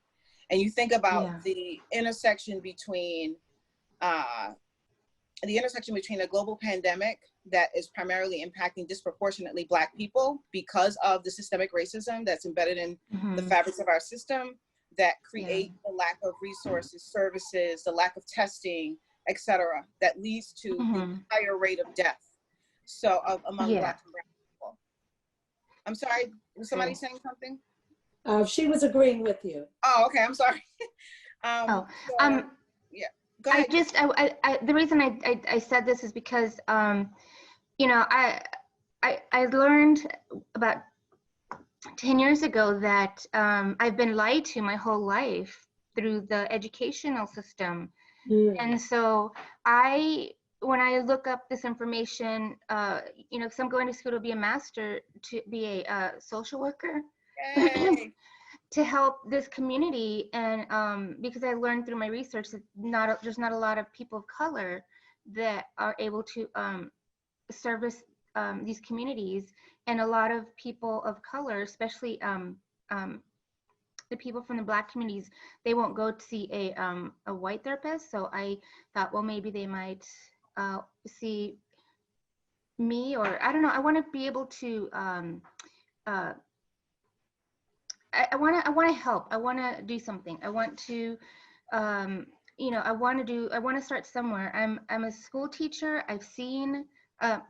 And you think about the intersection between a global pandemic that is primarily impacting disproportionately Black people because of the systemic racism that's embedded in the fabrics of our system, that create the lack of resources, services, the lack of testing, etc., that leads to the higher rate of death. So among Black and Brown people. I'm sorry, was somebody saying something? She was agreeing with you. Oh, okay, I'm sorry. Yeah, go ahead. The reason I said this is because, you know, I learned about 10 years ago that I've been lied to my whole life through the educational system. And so when I look up this information, you know, because I'm going to school to be a master, to be a social worker, to help this community. And because I learned through my research that there's not a lot of people of color that are able to service these communities. And a lot of people of color, especially the people from the Black communities, they won't go to see a white therapist. So I thought, well, maybe they might see me, or I don't know. I want to be able to. I want to help. I want to do something. I want to, you know, I want to start somewhere. I'm a school teacher. I've seen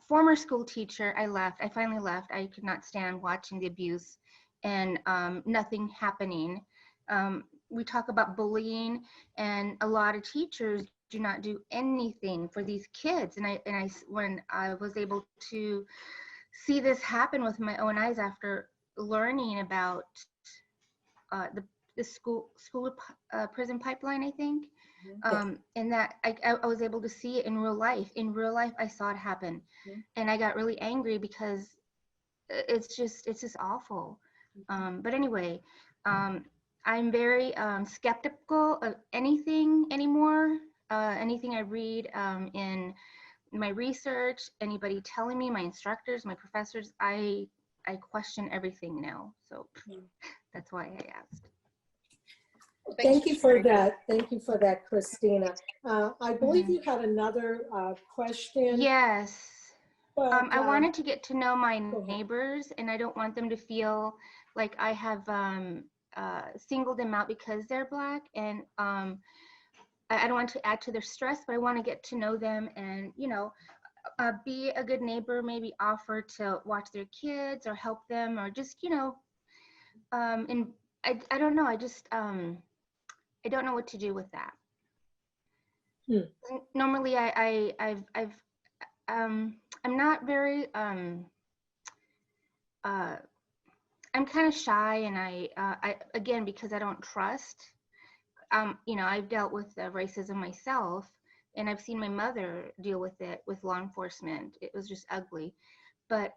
former school teacher. I finally left. I could not stand watching the abuse and nothing happening. We talk about bullying, and a lot of teachers do not do anything for these kids. And when I was able to see this happen with my own eyes after learning about the school prison pipeline, I think, and that I was able to see it in real life. In real life, I saw it happen, and I got really angry because it's just awful. But anyway, I'm very skeptical of anything anymore. Anything I read in my research, anybody telling me, my instructors, my professors, I question everything now. So that's why I asked. Thank you for that. Thank you for that, Christina. I believe you had another question. Yes. But, I wanted to get to know my neighbors, and I don't want them to feel like I have singled them out because they're Black. And I don't want to add to their stress, but I want to get to know them and, you know, be a good neighbor, maybe offer to watch their kids or help them, or just, you know, and I don't know. I just, I don't know what to do with that. Normally I'm not very, I'm kind of shy, and I again, because I don't trust, you know, I've dealt with racism myself, and I've seen my mother deal with it with law enforcement. It was just ugly. But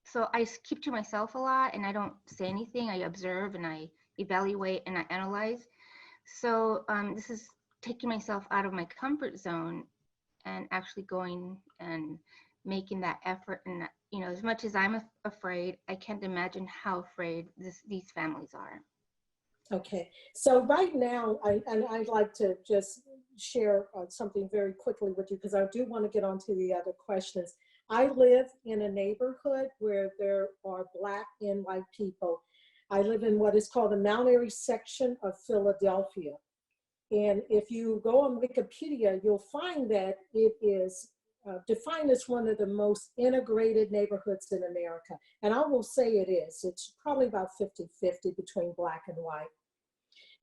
so I keep to myself a lot, and I don't say anything. I observe and I evaluate and I analyze. So this is taking myself out of my comfort zone and actually going and making that effort. And, you know, as much as I'm afraid, I can't imagine how afraid these families are. Okay, so right now, I'd like to just share something very quickly with you, because I do want to get on to the other questions. I live in a neighborhood where there are Black and white people. I live in what is called the Mount Airy section of Philadelphia. And if you go on Wikipedia, you'll find that it is defined as one of the most integrated neighborhoods in America. And I will say it is. It's probably about 50-50 between Black and white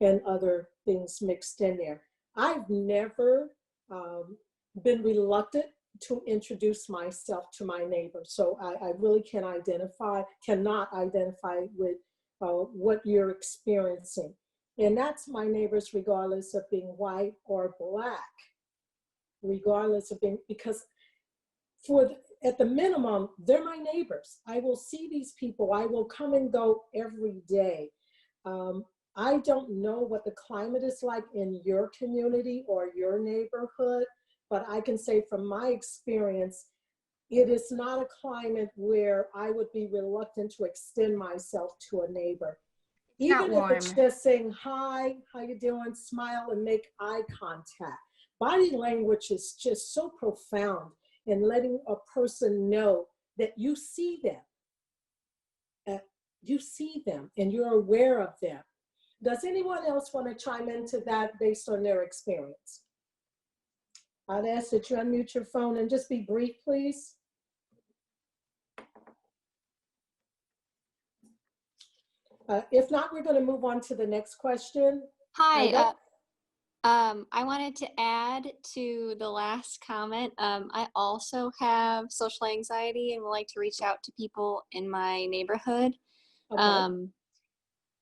and other things mixed in there. I've never been reluctant to introduce myself to my neighbors. So I really cannot identify with what you're experiencing. And that's my neighbors regardless of being white or Black, regardless of being, because at the minimum, they're my neighbors. I will see these people. I will come and go every day. I don't know what the climate is like in your community or your neighborhood, but I can say from my experience, it is not a climate where I would be reluctant to extend myself to a neighbor. Even if it's just saying, hi, how you doing? Smile and make eye contact. Body language is just so profound in letting a person know that you see them. You see them and you're aware of them. Does anyone else want to chime into that based on their experience? I'd ask that you unmute your phone and just be brief, please. If not, we're going to move on to the next question. Hi, I wanted to add to the last comment. I also have social anxiety and would like to reach out to people in my neighborhood. Okay.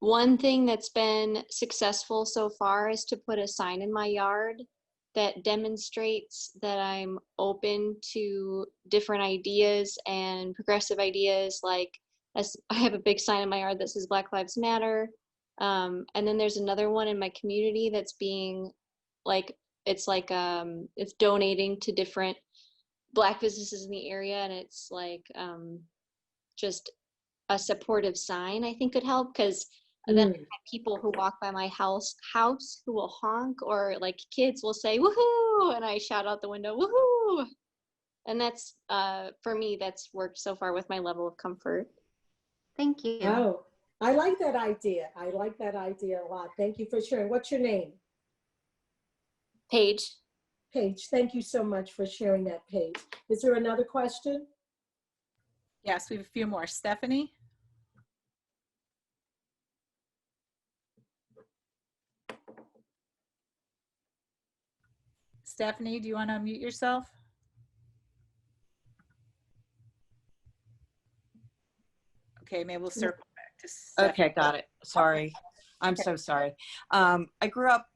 One thing that's been successful so far is to put a sign in my yard that demonstrates that I'm open to different ideas and progressive ideas. Like, I have a big sign in my yard that says Black Lives Matter. And then there's another one in my community that's being it's donating to different Black businesses in the area. And it's like just a supportive sign, I think could help, because then I have people who walk by my house who will honk, or like kids will say woohoo, and I shout out the window woohoo. And that's for me, that's worked so far with my level of comfort. Thank you. Oh, I like that idea. I like that idea a lot. Thank you for sharing. What's your name? Paige. Paige, thank you so much for sharing that, Paige. Is there another question? Yes, we have a few more. Stephanie? Stephanie, do you want to unmute yourself? Okay, maybe we'll circle back to Stephanie. Okay, got it. Sorry. I'm so sorry. I grew up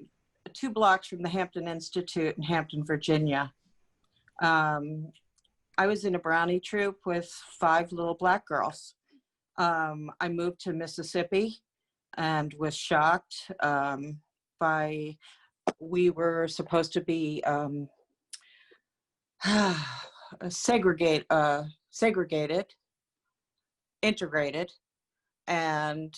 2 blocks from the Hampton Institute in Hampton, Virginia. I was in a brownie troop with 5 little Black girls. I moved to Mississippi and was shocked by, we were supposed to be segregated, integrated, and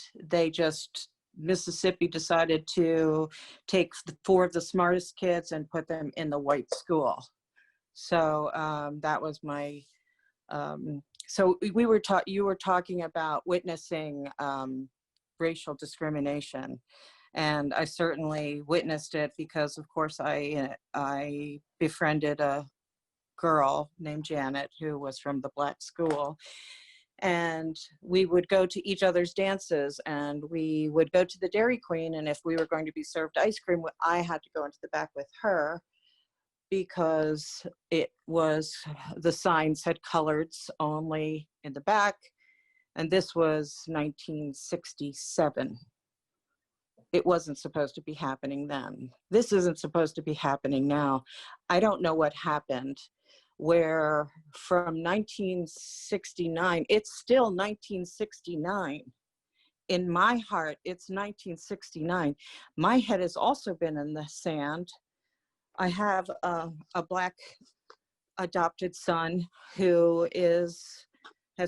Mississippi decided to take 4 of the smartest kids and put them in the white school. So that was my, so you were talking about witnessing racial discrimination, and I certainly witnessed it because, of course, I befriended a girl named Janet who was from the Black school. And we would go to each other's dances, and we would go to the Dairy Queen, and if we were going to be served ice cream, I had to go into the back with her because the sign said coloreds only in the back, and this was 1967. It wasn't supposed to be happening then. This isn't supposed to be happening now. I don't know what happened, where from 1969, it's still 1969. In my heart, it's 1969. My head has also been in the sand. I have a Black adopted son who has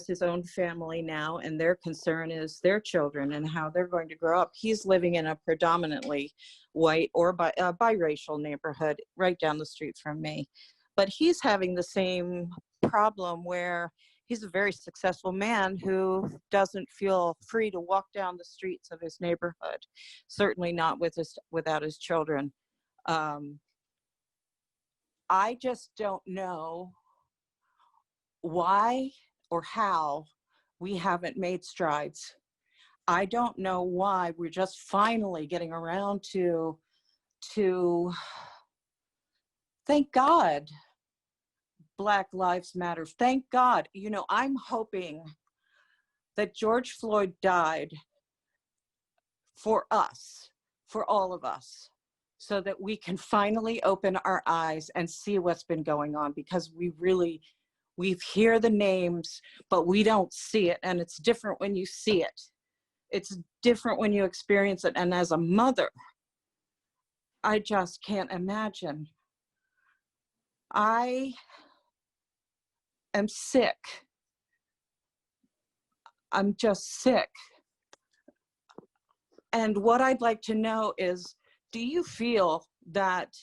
his own family now, and their concern is their children and how they're going to grow up. He's living in a predominantly white or biracial neighborhood right down the street from me. But he's having the same problem where he's a very successful man who doesn't feel free to walk down the streets of his neighborhood, certainly not without his children. I just don't know why or how we haven't made strides. I don't know why we're just finally getting around to thank God, Black Lives Matter. Thank God. You know, I'm hoping that George Floyd died for us, for all of us, so that we can finally open our eyes and see what's been going on, because we hear the names, but we don't see it. And it's different when you see it. It's different when you experience it. And as a mother, I just can't imagine. I am sick. I'm just sick. And what I'd like to know is, do you feel that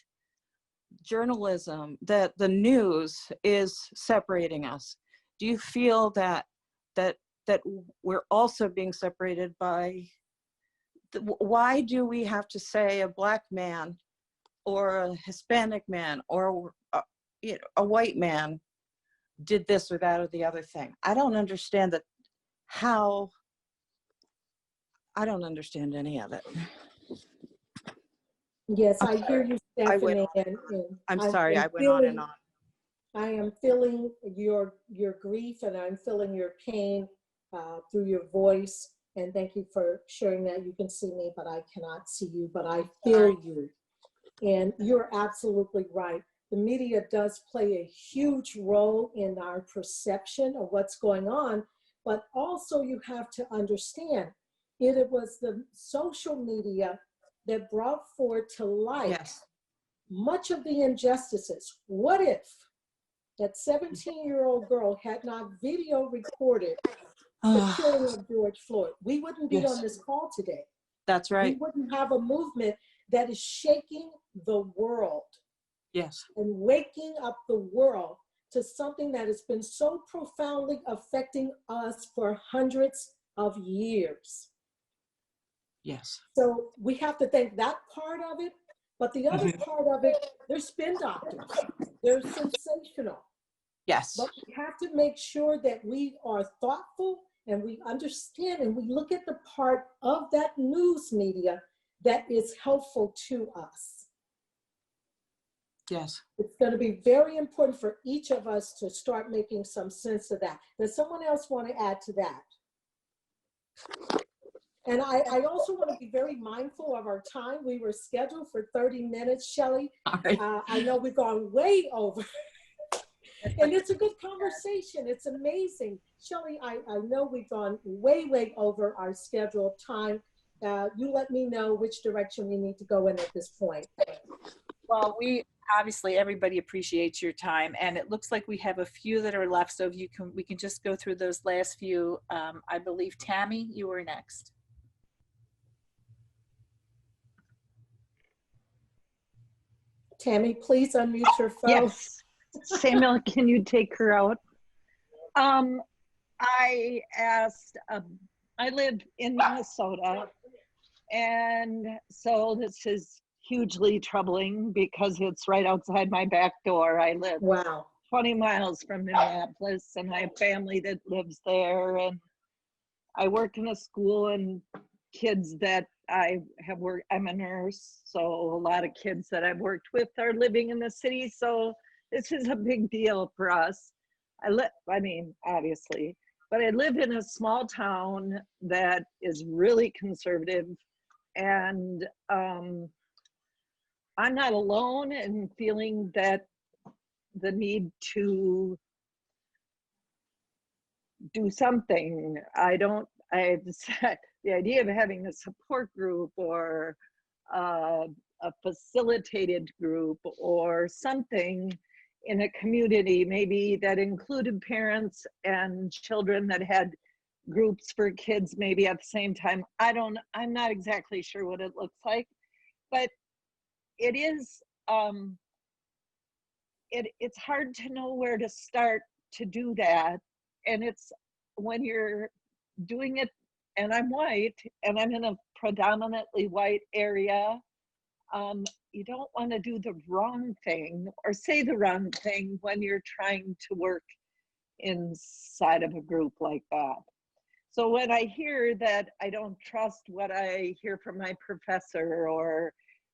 journalism, that the news is separating us? Do you feel that we're also being separated by, why do we have to say a Black man or a Hispanic man or a white man did this or that or the other thing? I don't understand that. I don't understand any of it. Yes, I'm I hear you, I went Stephanie. on And I'm sorry, I went on and on. I am feeling your grief, and I'm feeling your pain through your voice. And thank you for sharing that. You can see me, but I cannot see you, but I feel you. And you're absolutely right. The media does play a huge role in our perception of what's going on, but also you have to understand it was the social media that brought forward to light Yes. much of the injustices. What if that 17-year-old girl had not video recorded the killing of George Floyd? We wouldn't be on this call today. That's right. We wouldn't have a movement that is shaking the world. Yes. And waking up the world to something that has been so profoundly affecting us for hundreds of years. Yes. So we have to thank that part of it, but the other part of it, they're spin doctors. They're sensational. Yes. But we have to make sure that we are thoughtful and we understand and we look at the part of that news media that is helpful to us. Yes. It's going to be very important for each of us to start making some sense of that. Does someone else want to add to that? And I also want to be very mindful of our time. We were scheduled for 30 minutes, Shelley. Right. I know we've gone way over. And it's a good conversation. It's amazing. Shelley, I know we've gone way over our scheduled time. You let me know which direction we need to go in at this point. Well, obviously everybody appreciates your time, and it looks like we have a few that are left. So if we can just go through those last few. I believe Tammy, you were next. Tammy, please unmute your phone. Yes. Samuel, can you take her out? I asked, I live in Minnesota, and so this is hugely troubling because it's right outside my back door. I live 20 miles from Minneapolis, and I have family that lives there, and I work in a school, and kids that I have worked, I'm a nurse, so a lot of kids that I've worked with are living in the city, so this is a big deal for us. I mean, obviously, but I live in a small town that is really conservative, and I'm not alone in feeling that the need to do something. The idea of having a support group or a facilitated group or something in a community, maybe that included parents and children, that had groups for kids maybe at the same time. I'm not exactly sure what it looks like, but it is, it's hard to know where to start to do that. And it's when you're doing it, and I'm white, and I'm in a predominantly white area, you don't want to do the wrong thing or say the wrong thing when you're trying to work inside of a group like that. So when I hear that I don't trust what I hear from my professor or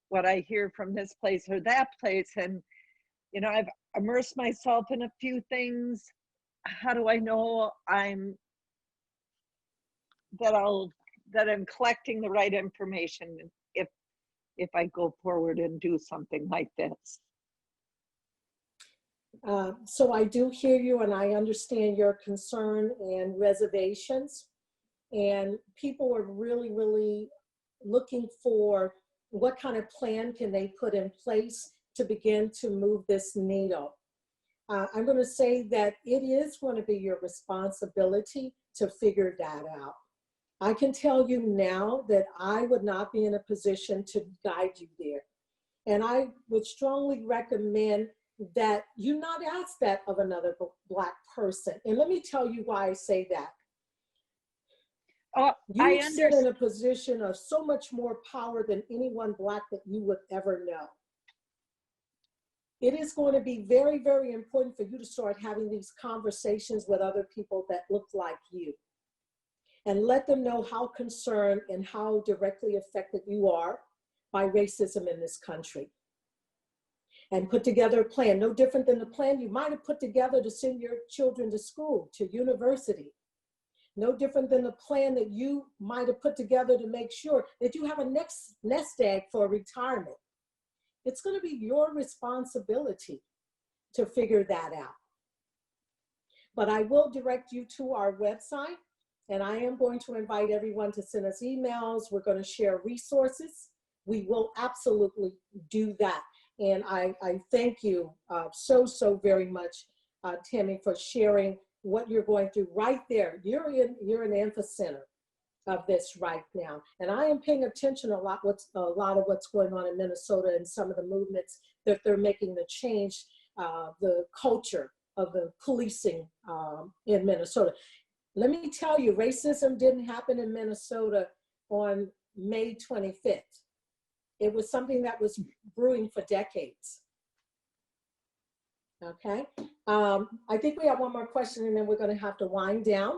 what I hear from this place or that place, and I've immersed myself in a few things, how do I know that I'm collecting the right information if I go forward and do something like this? So I do hear you, and I understand your concern and reservations. And people are really, really looking for what kind of plan can they put in place to begin to move this needle. I'm going to say that it is going to be your responsibility to figure that out. I can tell you now that I would not be in a position to guide you there. And I would strongly recommend that you not ask that of another Black person. And let me tell you why I say that. You sit in a position of so much more power than anyone Black that you would ever know. It is going to be very, very important for you to start having these conversations with other people that look like you, and let them know how concerned and how directly affected you are by racism in this country. And put together a plan, no different than the plan you might have put together to send your children to school, to university. No different than the plan that you might have put together to make sure that you have a nest egg for retirement. It's going to be your responsibility to figure that out. But I will direct you to our website, and I am going to invite everyone to send us emails. We're going to share resources. We will absolutely do that. And I thank you so very much, Tammy, for sharing what you're going through right there. You're in the epicenter of this right now. And I am paying attention a lot of what's going on in Minnesota and some of the movements that they're making to change the culture of the policing in Minnesota. Let me tell you, racism didn't happen in Minnesota on May 25th. It was something that was brewing for decades. Okay, I think we have one more question and then we're going to have to wind down.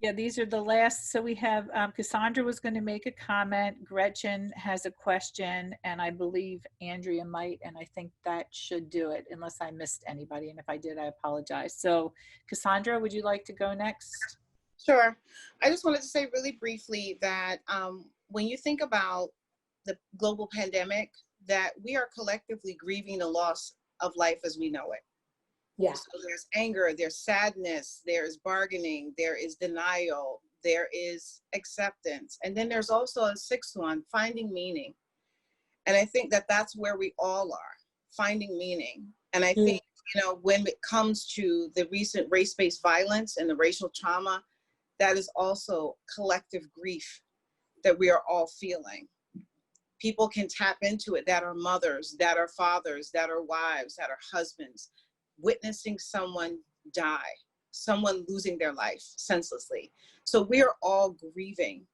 Yeah, these are the last. So we have Cassandra was going to make a comment. Gretchen has a question, and I believe Andrea might, and I think that should do it unless I missed anybody. And if I did, I apologize. So Cassandra, would you like to go next? Sure. I just wanted to say really briefly that when you think about the global pandemic, that we are collectively grieving the loss of life as we know it. Yeah. So there's anger, there's sadness, there's bargaining, there is denial, there is acceptance. And then there's also a sixth one, finding meaning. And I think that that's where we all are, finding meaning. And I think, when it comes to the recent race-based violence and the racial trauma, that is also collective grief that we are all feeling. People can tap into it that are mothers, that are fathers, that are wives, that are husbands, witnessing someone die, someone losing their life senselessly. So we're all grieving.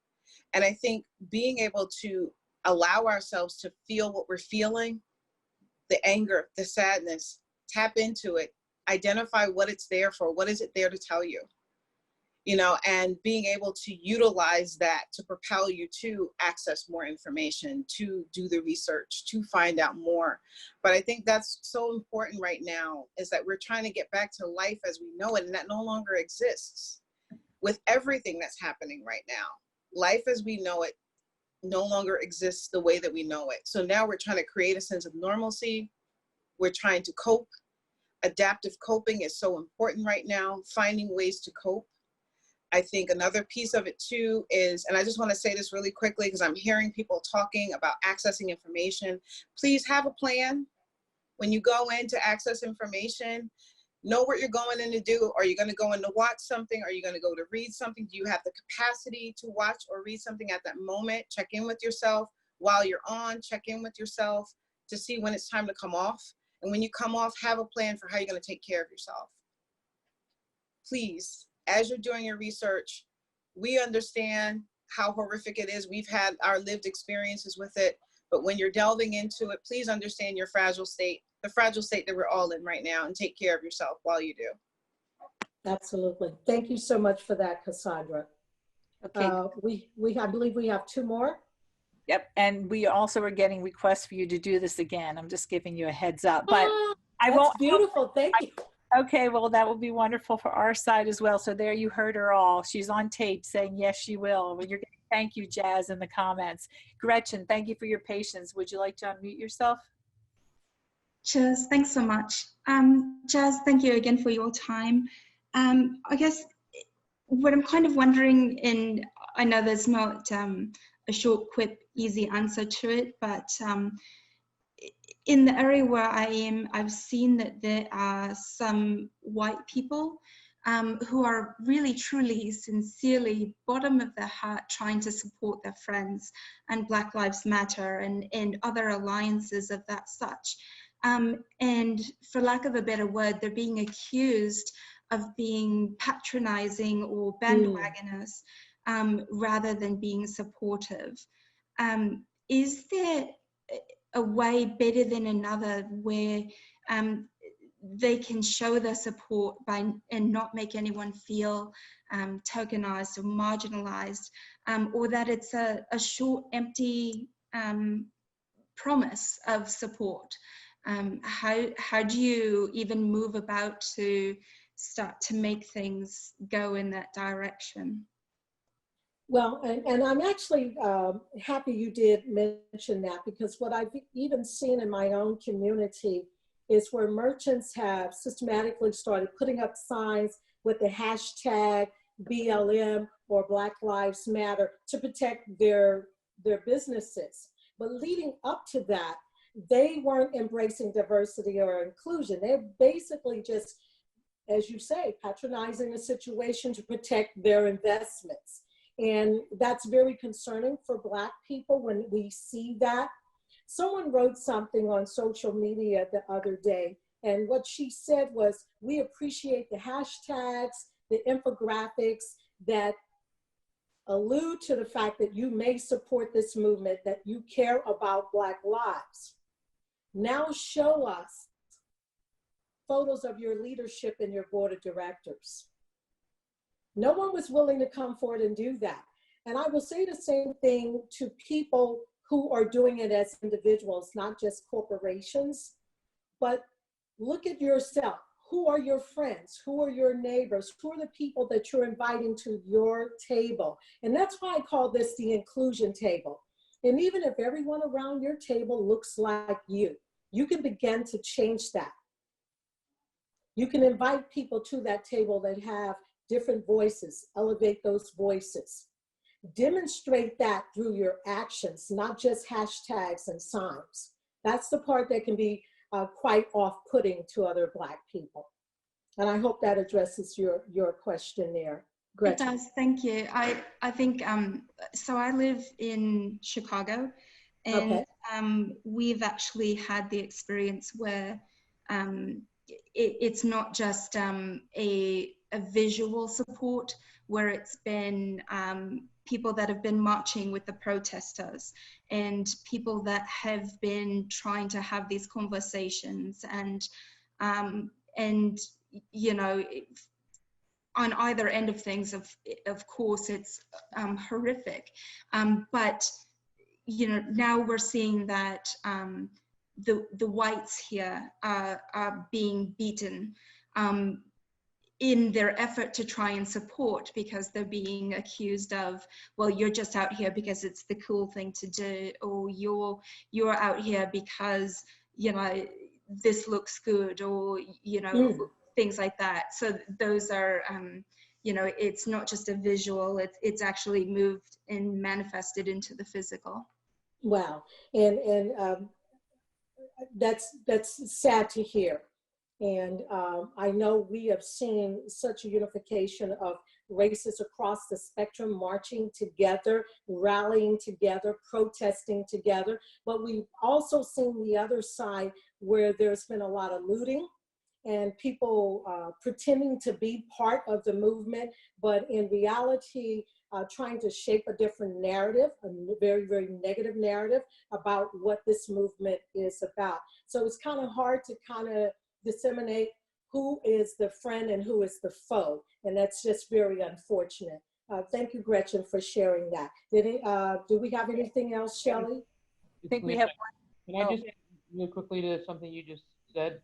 And I think being able to allow ourselves to feel what we're feeling, the anger, the sadness, tap into it, identify what it's there for, what is it there to tell you? And being able to utilize that to propel you to access more information, to do the research, to find out more. But I think that's so important right now, is that we're trying to get back to life as we know it, and that no longer exists with everything that's happening right now. Life as we know it no longer exists the way that we know it. So now we're trying to create a sense of normalcy. We're trying to cope. Adaptive coping is so important right now, finding ways to cope. I think another piece of it too is, and I just want to say this really quickly because I'm hearing people talking about accessing information. Please have a plan. When you go in to access information, know what you're going in to do. Are you going to go in to watch something? Are you going to go to read something? Do you have the capacity to watch or read something at that moment? Check in with yourself while you're on. Check in with yourself to see when it's time to come off. And when you come off, have a plan for how you're going to take care of yourself. Please. As you're doing your research, we understand how horrific it is. We've had our lived experiences with it, but when you're delving into it, please understand your fragile state, the fragile state that we're all in right now, and take care of yourself while you do. Absolutely. Thank you so much for that, Cassandra. Okay. I believe we have two more. Yep. And we also are getting requests for you to do this again. I'm just giving you a heads up, but I That's won't. beautiful. Thank you. Okay, well, that will be wonderful for our side as well. So there you heard her all. She's on tape saying, yes, she will. Well, you're getting thank you, Jazz, in the comments. Gretchen, thank you for your patience. Would you like to unmute yourself? Cheers, thanks so much. Jazz, thank you again for your time. I guess what I'm kind of wondering, and I know there's not a short, quick, easy answer to it, but in the area where I am, I've seen that there are some white people who are really, truly, sincerely, bottom of their heart, trying to support their friends and Black Lives Matter and other alliances of that such. And for lack of a better word, they're being accused of being patronizing or bandwagoners rather than being supportive. Is there a way better than another where they can show their support and not make anyone feel tokenized or marginalized, or that it's a short, empty promise of support? How do you even move about to start to make things go in that direction? Well, and I'm actually happy you did mention that, because what I've even seen in my own community is where merchants have systematically started putting up signs with the hashtag BLM or Black Lives Matter to protect their businesses. But leading up to that, they weren't embracing diversity or inclusion. They're basically just, as you say, patronizing a situation to protect their investments. And that's very concerning for Black people when we see that. Someone wrote something on social media the other day, and what she said was, we appreciate the hashtags, the infographics that allude to the fact that you may support this movement, that you care about Black lives. Now show us photos of your leadership and your board of directors. No one was willing to come forward and do that. And I will say the same thing to people who are doing it as individuals, not just corporations, but look at yourself. Who are your friends? Who are your neighbors? Who are the people that you're inviting to your table? And that's why I call this the inclusion table. And even if everyone around your table looks like you can begin to change that. You can invite people to that table that have different voices, elevate those voices. Demonstrate that through your actions, not just hashtags and signs. That's the part that can be quite off-putting to other Black people. And I hope that addresses your question there, Gretchen. It does, thank you. I think, so I live in Chicago, and okay. We've actually had the experience where it's not just a visual support, where it's been people that have been marching with the protesters and people that have been trying to have these conversations, and you know, on either end of things, of course, it's horrific. But you know, now we're seeing that the whites here are being beaten in their effort to try and support, because they're being accused of, well, you're just out here because it's the cool thing to do, or you're out here because, you know, this looks good, or, you know, things like that. So those are, you know, it's not just a visual, it's actually moved and manifested into the physical. Wow, and that's sad to hear. And I know we have seen such a unification of races across the spectrum marching together, rallying together, protesting together. But we've also seen the other side where there's been a lot of looting and people pretending to be part of the movement, but in reality, trying to shape a different narrative, a very, very negative narrative about what this movement is about. So it's kind of hard to kind of disseminate who is the friend and who is the foe. And that's just very unfortunate. Thank you, Gretchen, for sharing that. Do we have anything else, Shelley? I think we have Can I just real quickly to something you just said?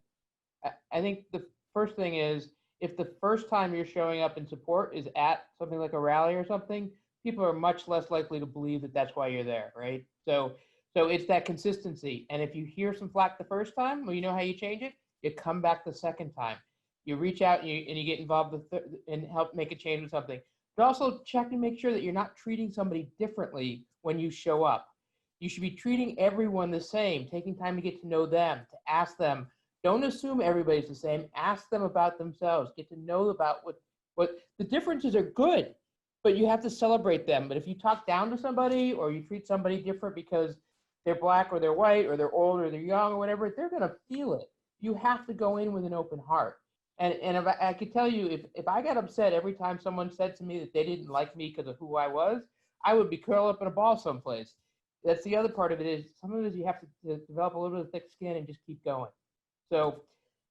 I think the first thing is, if the first time you're showing up in support is at something like a rally or something, people are much less likely to believe that that's why you're there, right? So it's that consistency. And if you hear some flack the first time, well, you know how you change it? You come back the second time. You reach out and you get involved and help make a change with something. But also check and make sure that you're not treating somebody differently when you show up. You should be treating everyone the same, taking time to get to know them, to ask them. Don't assume everybody's the same. Ask them about themselves. Get to know about what the differences are good, but you have to celebrate them. But if you talk down to somebody or you treat somebody different because they're black or they're white or they're old or they're young or whatever, they're going to feel it. You have to go in with an open heart. And if I could tell you, if I got upset every time someone said to me that they didn't like me because of who I was, I would be curled up in a ball someplace. That's the other part of it is sometimes you have to develop a little bit of thick skin and just keep going. So,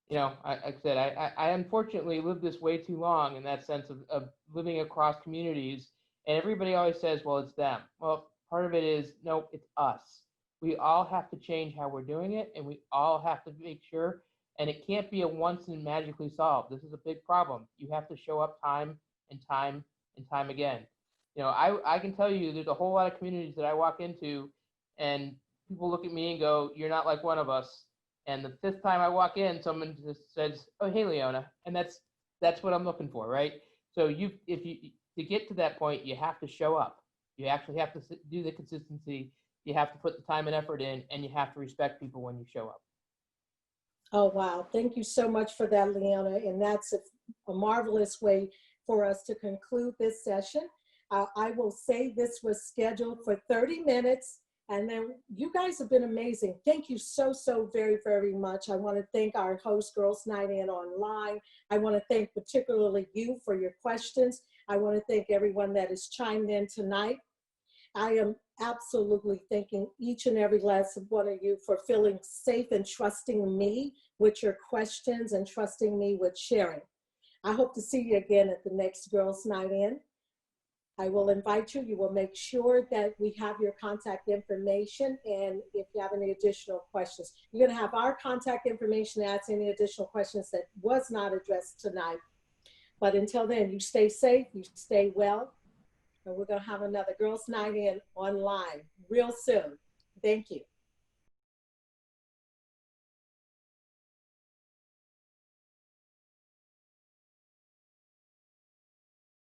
you know, like I said, I unfortunately lived this way too long in that sense of living across communities. And everybody always says, well, it's them. Well, part of it is, no, it's us. We all have to change how we're doing it, and we all have to make sure. And it can't be a once and magically solved. This is a big problem. You have to show up time and time and time again. You know, I can tell you there's a whole lot of communities that I walk into and people look at me and go, you're not like one of us. And the fifth time I walk in, someone just says, oh, hey, Leona. And that's what I'm looking for, right? So to get to that point, you have to show up. You actually have to do the consistency. You have to put the time and effort in, and you have to respect people when you show up. Oh, wow. Thank you so much for that, Leona. And that's a marvelous way for us to conclude this session. I will say this was scheduled for 30 minutes. And then you guys have been amazing. Thank you so very, very much. I want to thank our host, Girls Night In Online. I want to thank particularly you for your questions. I want to thank everyone that has chimed in tonight. I am absolutely thanking each and every last one of you for feeling safe and trusting me with your questions and trusting me with sharing. I hope to see you again at the next Girls Night In. I will invite you. You will make sure that we have your contact information. And if you have any additional questions, you're going to have our contact information to ask any additional questions that was not addressed tonight. But until then, you stay safe, you stay well. And we're going to have another Girls Night In online real soon. Thank you.